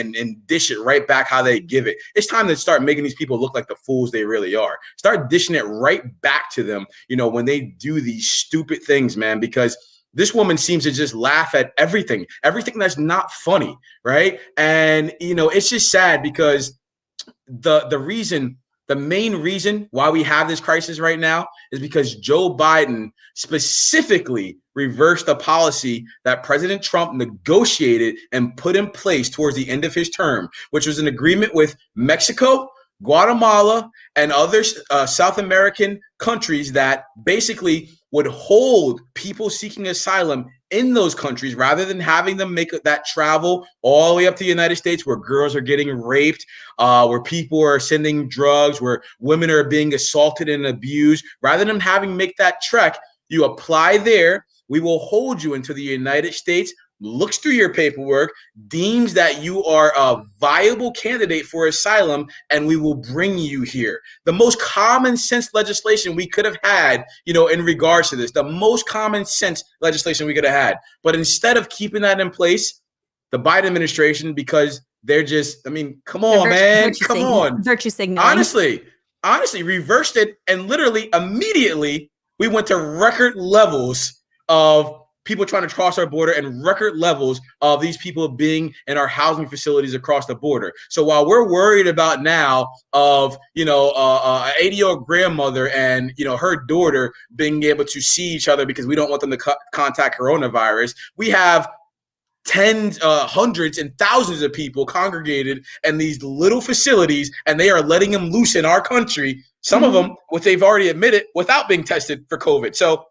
dish it right back how they give it. It's time to start making these people look like the fools they really are. Start dishing it right back to them, when they do these stupid things, man, because this woman seems to just laugh at everything that's not funny, right? And, it's just sad because the main reason why we have this crisis right now is because Joe Biden specifically reversed the policy that President Trump negotiated and put in place towards the end of his term, which was an agreement with Mexico, Guatemala, and other South American countries that basically would hold people seeking asylum in those countries rather than having them make that travel all the way up to the United States, where girls are getting raped, where people are sending drugs, where women are being assaulted and abused. Rather than having make that trek, you apply there. We will hold you until the United States looks through your paperwork, deems that you are a viable candidate for asylum, and we will bring you here. The most common sense legislation we could have had, in regards to this, the most common sense legislation we could have had. But instead of keeping that in place, the Biden administration, because they're just, come on, man, come on. Virtue signaling. Honestly, reversed it, and literally immediately we went to record levels of people trying to cross our border and record levels of these people being in our housing facilities across the border. So while we're worried about now of, an 80-year-old grandmother and, her daughter being able to see each other because we don't want them to contact coronavirus, we have tens, hundreds and thousands of people congregated in these little facilities, and they are letting them loose in our country. Some of them, what they've already admitted, without being tested for COVID. So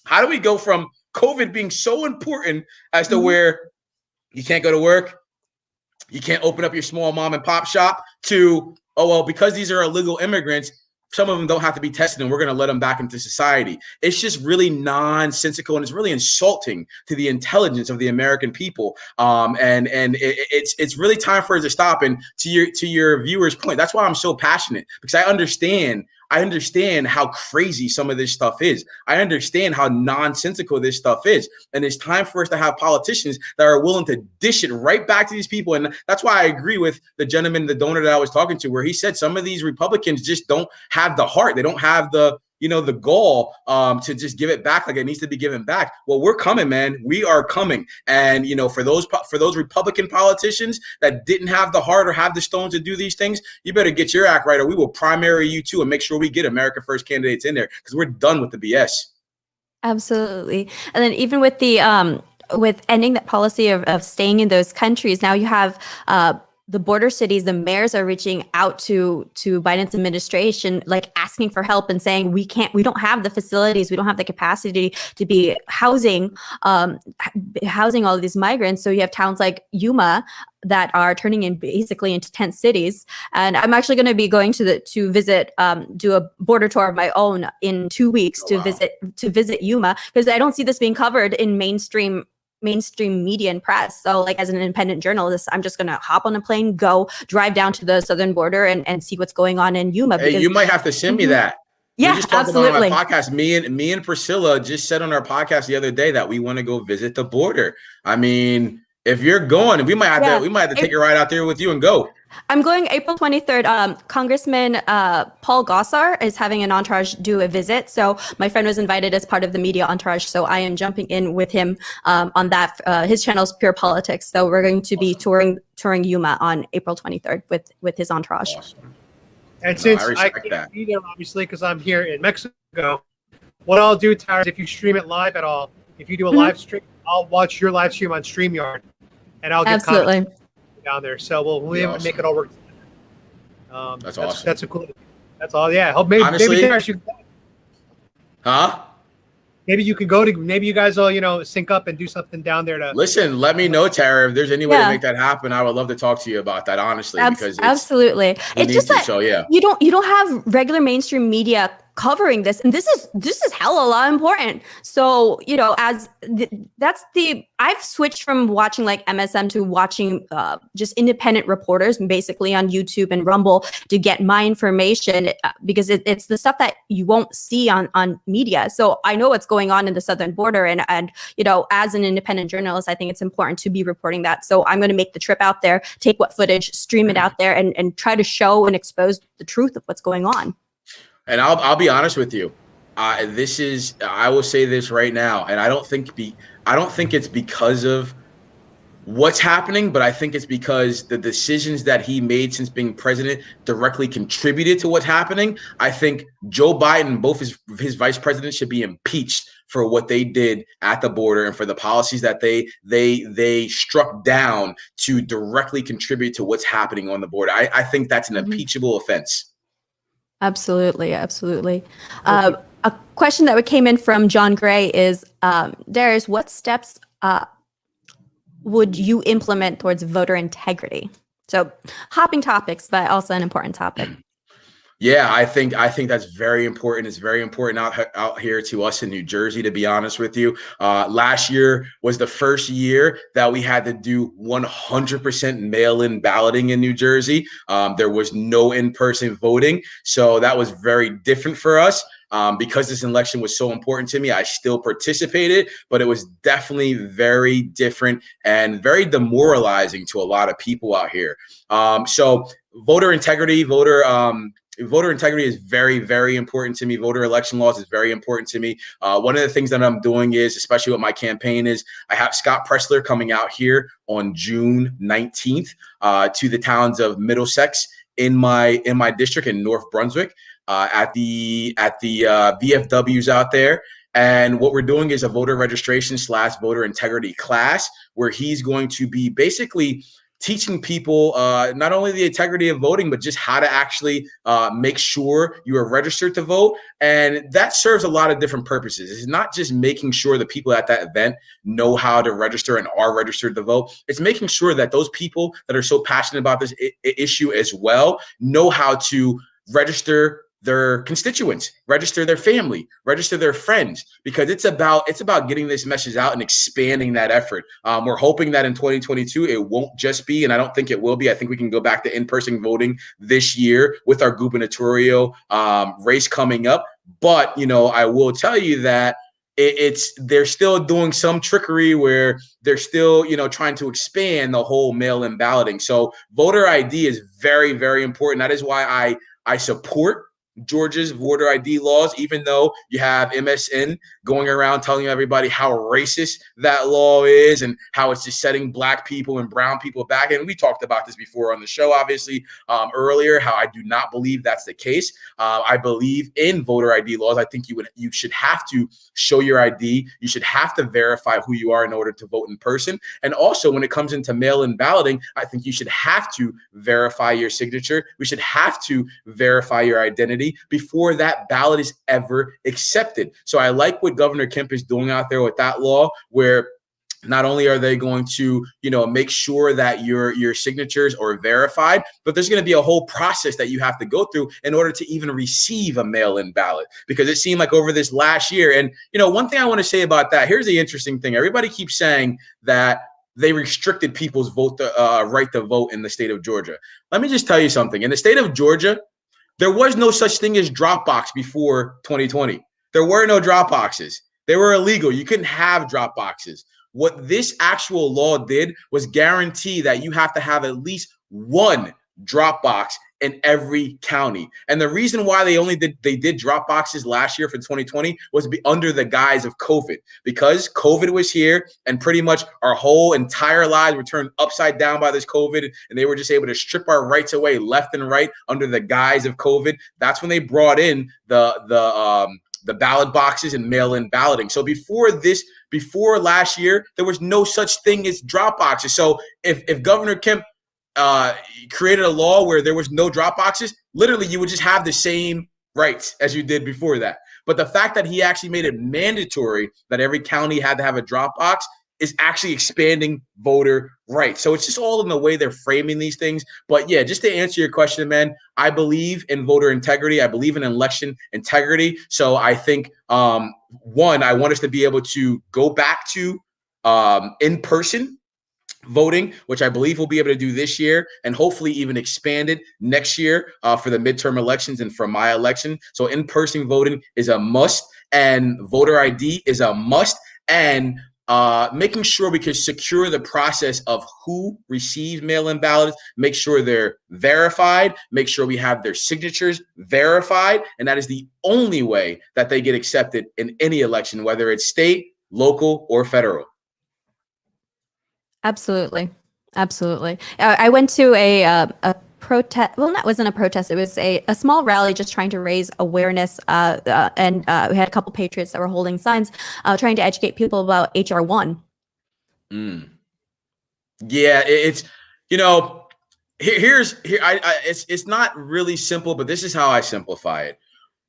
how do we go from COVID being so important as to where you can't go to work, you can't open up your small mom and pop shop, to, oh, well, because these are illegal immigrants, some of them don't have to be tested and we're going to let them back into society. It's just really nonsensical, and it's really insulting to the intelligence of the American people. It's really time for it to stop. And to your viewers' point, that's why I'm so passionate, because I understand how crazy some of this stuff is. I understand how nonsensical this stuff is. And it's time for us to have politicians that are willing to dish it right back to these people. And that's why I agree with the gentleman, the donor that I was talking to, where he said some of these Republicans just don't have the heart. They don't have the gall to just give it back like it needs to be given back. Well, we're coming, man. We are coming. And, for those Republican politicians that didn't have the heart or have the stones to do these things, you better get your act right, or we will primary you too and make sure we get America First candidates in there, because we're done with the BS. Absolutely. And then even with ending that policy of staying in those countries, now you have the border cities, the mayors are reaching out to Biden's administration, like asking for help and saying we don't have the facilities, we don't have the capacity to be housing all of these migrants. So you have towns like Yuma that are turning in basically into tent cities. And I'm actually going to be going to visit, do a border tour of my own in 2 weeks to visit Yuma, because I don't see this being covered in mainstream media and press. So like as an independent journalist, I'm just going to hop on a plane, drive down to the southern border and see what's going on in Yuma. Hey, you might have to send me that. Yeah, we just talked absolutely. about on my podcast. Me and Priscilla just said on our podcast the other day that we want to go visit the border. I mean, if you're going, we might have to take a ride out there with you and go. I'm going April 23rd. Congressman Paul Gosar is having an entourage do a visit. So my friend was invited as part of the media entourage. So I am jumping in with him on that. His channel's Pure Politics. So we're going to be touring Yuma on April 23rd with his entourage. Awesome. And since I can't be there, obviously, because I'm here in Mexico, what I'll do, Tara, is if you stream it live at all, if you do a live stream, I'll watch your live stream on StreamYard, and I'll get comments down there. So we'll make it all work. That's awesome. That's a cool. That's all. Yeah. Hope maybe Tara should. Huh? Maybe you can go to. Maybe you guys will sync up and do something down there to. Listen, let me know, Tara, if there's any way to make that happen. I would love to talk to you about that, honestly, because absolutely, it's just that you don't have regular mainstream media covering this, and this is hella lot important. So I've switched from watching like MSM to watching just independent reporters basically on YouTube and Rumble to get my information, because it's the stuff that you won't see on media. So I know what's going on in the southern border, and as an independent journalist, I think it's important to be reporting that. So I'm going to make the trip out there, take what footage, stream it out there, and try to show and expose the truth of what's going on. And I'll be honest with you. I will say this right now, and I don't think it's because of what's happening, but I think it's because the decisions that he made since being president directly contributed to what's happening. I think Joe Biden, both his vice presidents, should be impeached for what they did at the border and for the policies that they struck down to directly contribute to what's happening on the border. I think that's an impeachable offense. Absolutely. A question that came in from John Gray is, Darius, what steps would you implement towards voter integrity? So hopping topics, but also an important topic. Yeah, I think that's very important. It's very important out here to us in New Jersey, to be honest with you. Last year was the first year that we had to do 100% mail-in balloting in New Jersey. There was no in-person voting. So that was very different for us. Because this election was so important to me, I still participated, but it was definitely very different and very demoralizing to a lot of people out here. So voter integrity is very, very important to me. Voter election laws is very important to me. One of the things that I'm doing is, especially with my campaign, is I have Scott Pressler coming out here on June 19th to the towns of Middlesex in my district in North Brunswick at the VFWs out there. And what we're doing is a voter registration / voter integrity class where he's going to be basically teaching people not only the integrity of voting, but just how to actually make sure you are registered to vote. And that serves a lot of different purposes. It's not just making sure the people at that event know how to register and are registered to vote. It's making sure that those people that are so passionate about this issue as well know how to register their constituents, register their family, register their friends, because it's about getting this message out and expanding that effort. We're hoping that in 2022, it won't just be, and I don't think it will be. I think we can go back to in-person voting this year with our gubernatorial race coming up. But, I will tell you that they're still doing some trickery where they're still, trying to expand the whole mail-in balloting. So voter ID is very, very important. That is why I support Georgia's voter ID laws, even though you have MSN going around telling everybody how racist that law is and how it's just setting black people and brown people back. And we talked about this before on the show, obviously, earlier, how I do not believe that's the case. I believe in voter ID laws. I think you should have to show your ID. You should have to verify who you are in order to vote in person. And also, when it comes into mail-in balloting, I think you should have to verify your signature. We should have to verify your identity before that ballot is ever accepted. So I like what Governor Kemp is doing out there with that law, where not only are they going to, make sure that your signatures are verified, but there's going to be a whole process that you have to go through in order to even receive a mail-in ballot. Because it seemed like over this last year, and one thing I want to say about that, here's the interesting thing. Everybody keeps saying that they restricted people's right to vote in the state of Georgia. Let me just tell you something. In the state of Georgia, there was no such thing as drop box before 2020. There were no drop boxes. They were illegal. You couldn't have drop boxes. What this actual law did was guarantee that you have to have at least one drop box in every county. And the reason why they did drop boxes last year for 2020 was under the guise of COVID, because COVID was here and pretty much our whole entire lives were turned upside down by this COVID, and they were just able to strip our rights away left and right under the guise of COVID. That's when they brought in the ballot boxes and mail-in balloting. So before last year, there was no such thing as drop boxes. So if Governor Kemp created a law where there was no drop boxes, literally you would just have the same rights as you did before that. But the fact that he actually made it mandatory that every county had to have a drop box is actually expanding voter rights. So it's just all in the way they're framing these things. But yeah, just to answer your question, man, I believe in voter integrity. I believe in election integrity. So I think, one, I want us to be able to go back to in-person voting, which I believe we'll be able to do this year, and hopefully even expanded next year for the midterm elections and for my election. So in-person voting is a must, and voter ID is a must, and making sure we can secure the process of who receives mail-in ballots, make sure they're verified, make sure we have their signatures verified, and that is the only way that they get accepted in any election, whether it's state, local, or federal. Absolutely. Absolutely. I went to a protest. Well, that wasn't a protest. It was a small rally just trying to raise awareness. And we had a couple patriots that were holding signs trying to educate people about HR1. Yeah, it's, it's not really simple, but this is how I simplify it.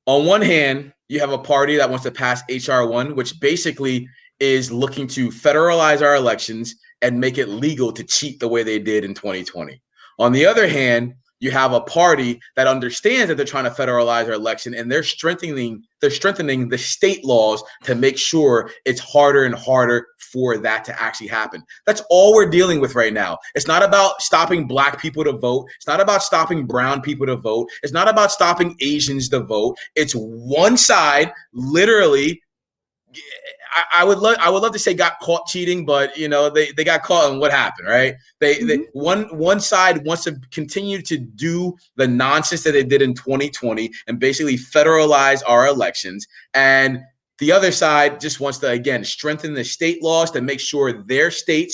On one hand, you have a party that wants to pass HR1, which basically is looking to federalize our elections and make it legal to cheat the way they did in 2020. On the other hand, you have a party that understands that they're trying to federalize our election, and they're strengthening the state laws to make sure it's harder and harder for that to actually happen. That's all we're dealing with right now. It's not about stopping black people to vote. It's not about stopping brown people to vote. It's not about stopping Asians to vote. It's one side literally. I would love to say got caught cheating, but they got caught, and what happened, right? One side wants to continue to do the nonsense that they did in 2020 and basically federalize our elections, and the other side just wants to again strengthen the state laws to make sure their state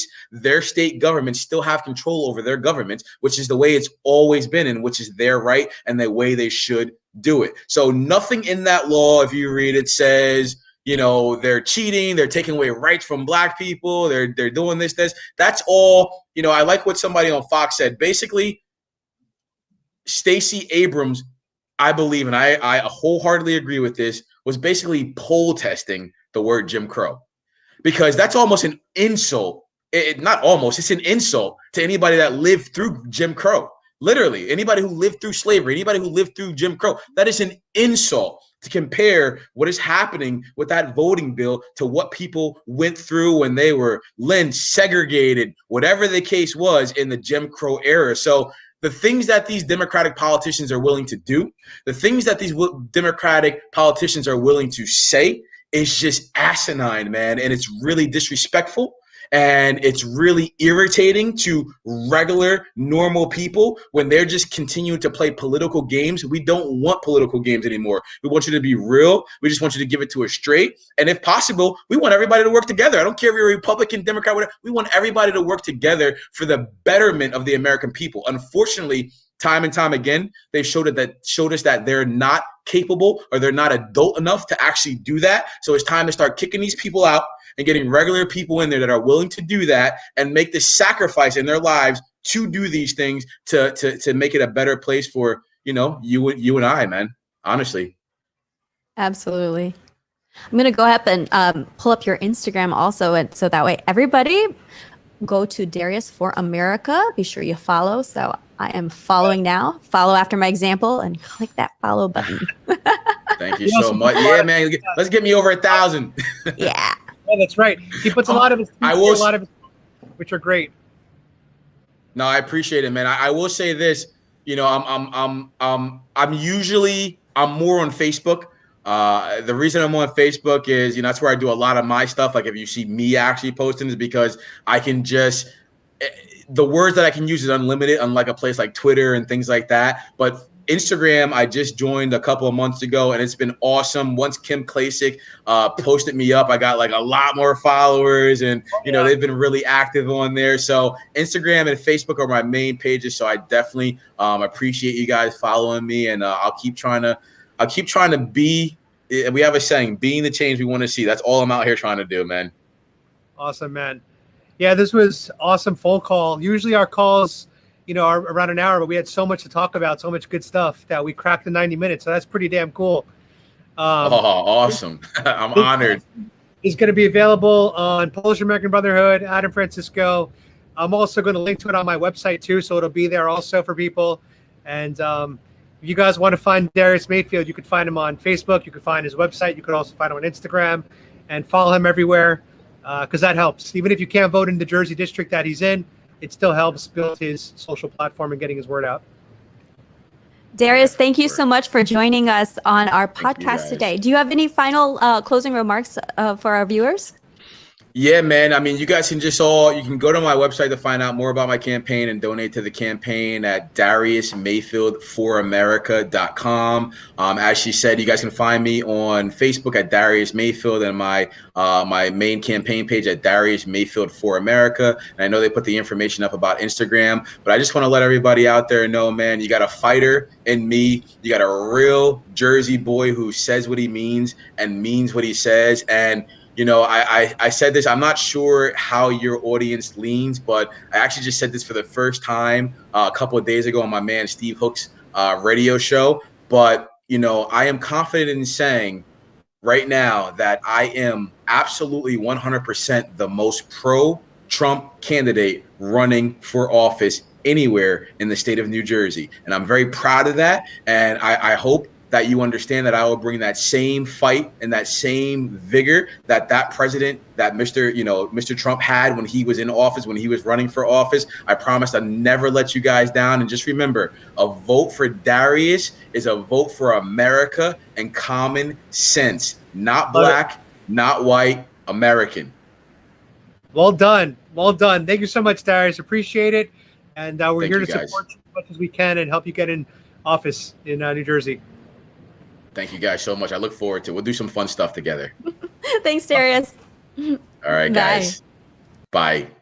governments still have control over their governments, which is the way it's always been and which is their right and the way they should do it. So nothing in that law, if you read it, says they're cheating, they're taking away rights from black people, they're doing this. That's all, I like what somebody on Fox said. Basically, Stacey Abrams, I believe, and I wholeheartedly agree with this, was basically poll testing the word Jim Crow. Because that's almost an insult. It's an insult to anybody that lived through Jim Crow. Literally, anybody who lived through slavery, anybody who lived through Jim Crow, that is an insult to compare what is happening with that voting bill to what people went through when they were lynched, segregated, whatever the case was in the Jim Crow era. So the things that these Democratic politicians are willing to do, the things that these Democratic politicians are willing to say is just asinine, man. And it's really disrespectful. And it's really irritating to regular, normal people when they're just continuing to play political games. We don't want political games anymore. We want you to be real. We just want you to give it to us straight. And if possible, we want everybody to work together. I don't care if you're a Republican, Democrat, whatever. We want everybody to work together for the betterment of the American people. Unfortunately, time and time again, they showed us that they're not capable or they're not adult enough to actually do that. So it's time to start kicking these people out and getting regular people in there that are willing to do that and make the sacrifice in their lives to do these things to make it a better place for, you and I, man, honestly. Absolutely. I'm going to go up and pull up your Instagram also. And so that way, everybody go to Darius for America. Be sure you follow. So I am following now. Follow after my example and click that follow button. Thank you so much. Yeah, man. Let's get me over 1,000. Yeah. Yeah, that's right. He puts a lot of his, which are great. No, I appreciate it, man. I will say this. I'm more on Facebook. The reason I'm on Facebook is, that's where I do a lot of my stuff. Like if you see me actually posting, is because I can just, the words that I can use is unlimited, unlike a place like Twitter and things like that. But Instagram, I just joined a couple of months ago, and it's been awesome. Once Kim Klasick posted me up, I got like a lot more followers, and they've been really active on there. So Instagram and Facebook are my main pages. So I definitely appreciate you guys following me, and I'll keep trying to be. We have a saying, being the change we want to see. That's all I'm out here trying to do, man. Awesome, man. Yeah, this was awesome phone call. Usually our calls, are around an hour, but we had so much to talk about, so much good stuff that we cracked the 90 minutes. So that's pretty damn cool. Awesome. I'm honored. He's going to be available on Polish American Brotherhood, Adam Francisco. I'm also going to link to it on my website too, so it'll be there also for people. And if you guys want to find Darius Mayfield, you can find him on Facebook. You can find his website. You can also find him on Instagram and follow him everywhere because that helps. Even if you can't vote in the Jersey district that he's in, it still helps build his social platform and getting his word out. Darius, thank you so much for joining us on our podcast today. Do you have any final closing remarks for our viewers? Yeah, man. I mean, you guys can you can go to my website to find out more about my campaign and donate to the campaign at DariusMayfieldForAmerica.com. As she said, you guys can find me on Facebook at Darius Mayfield and my main campaign page at Darius Mayfield for America. And I know they put the information up about Instagram, but I just want to let everybody out there know, man, you got a fighter in me. You got a real Jersey boy who says what he means and means what he says. And I said this, I'm not sure how your audience leans, but I actually just said this for the first time a couple of days ago on my man Steve Hook's radio show. But, I am confident in saying right now that I am absolutely 100% the most pro-Trump candidate running for office anywhere in the state of New Jersey. And I'm very proud of that. And I hope that you understand that I will bring that same fight and that same vigor that president, that Mr. Trump had when he was in office, when he was running for office. I promise I'll never let you guys down. And just remember, a vote for Darius is a vote for America and common sense. Not black, not white, American. Well done. Well done. Thank you so much, Darius. Appreciate it. And we're here to support you as much as we can and help you get in office in New Jersey. Thank you guys so much. I look forward to it. We'll do some fun stuff together. Thanks, Darius. All right, guys. Bye. Bye.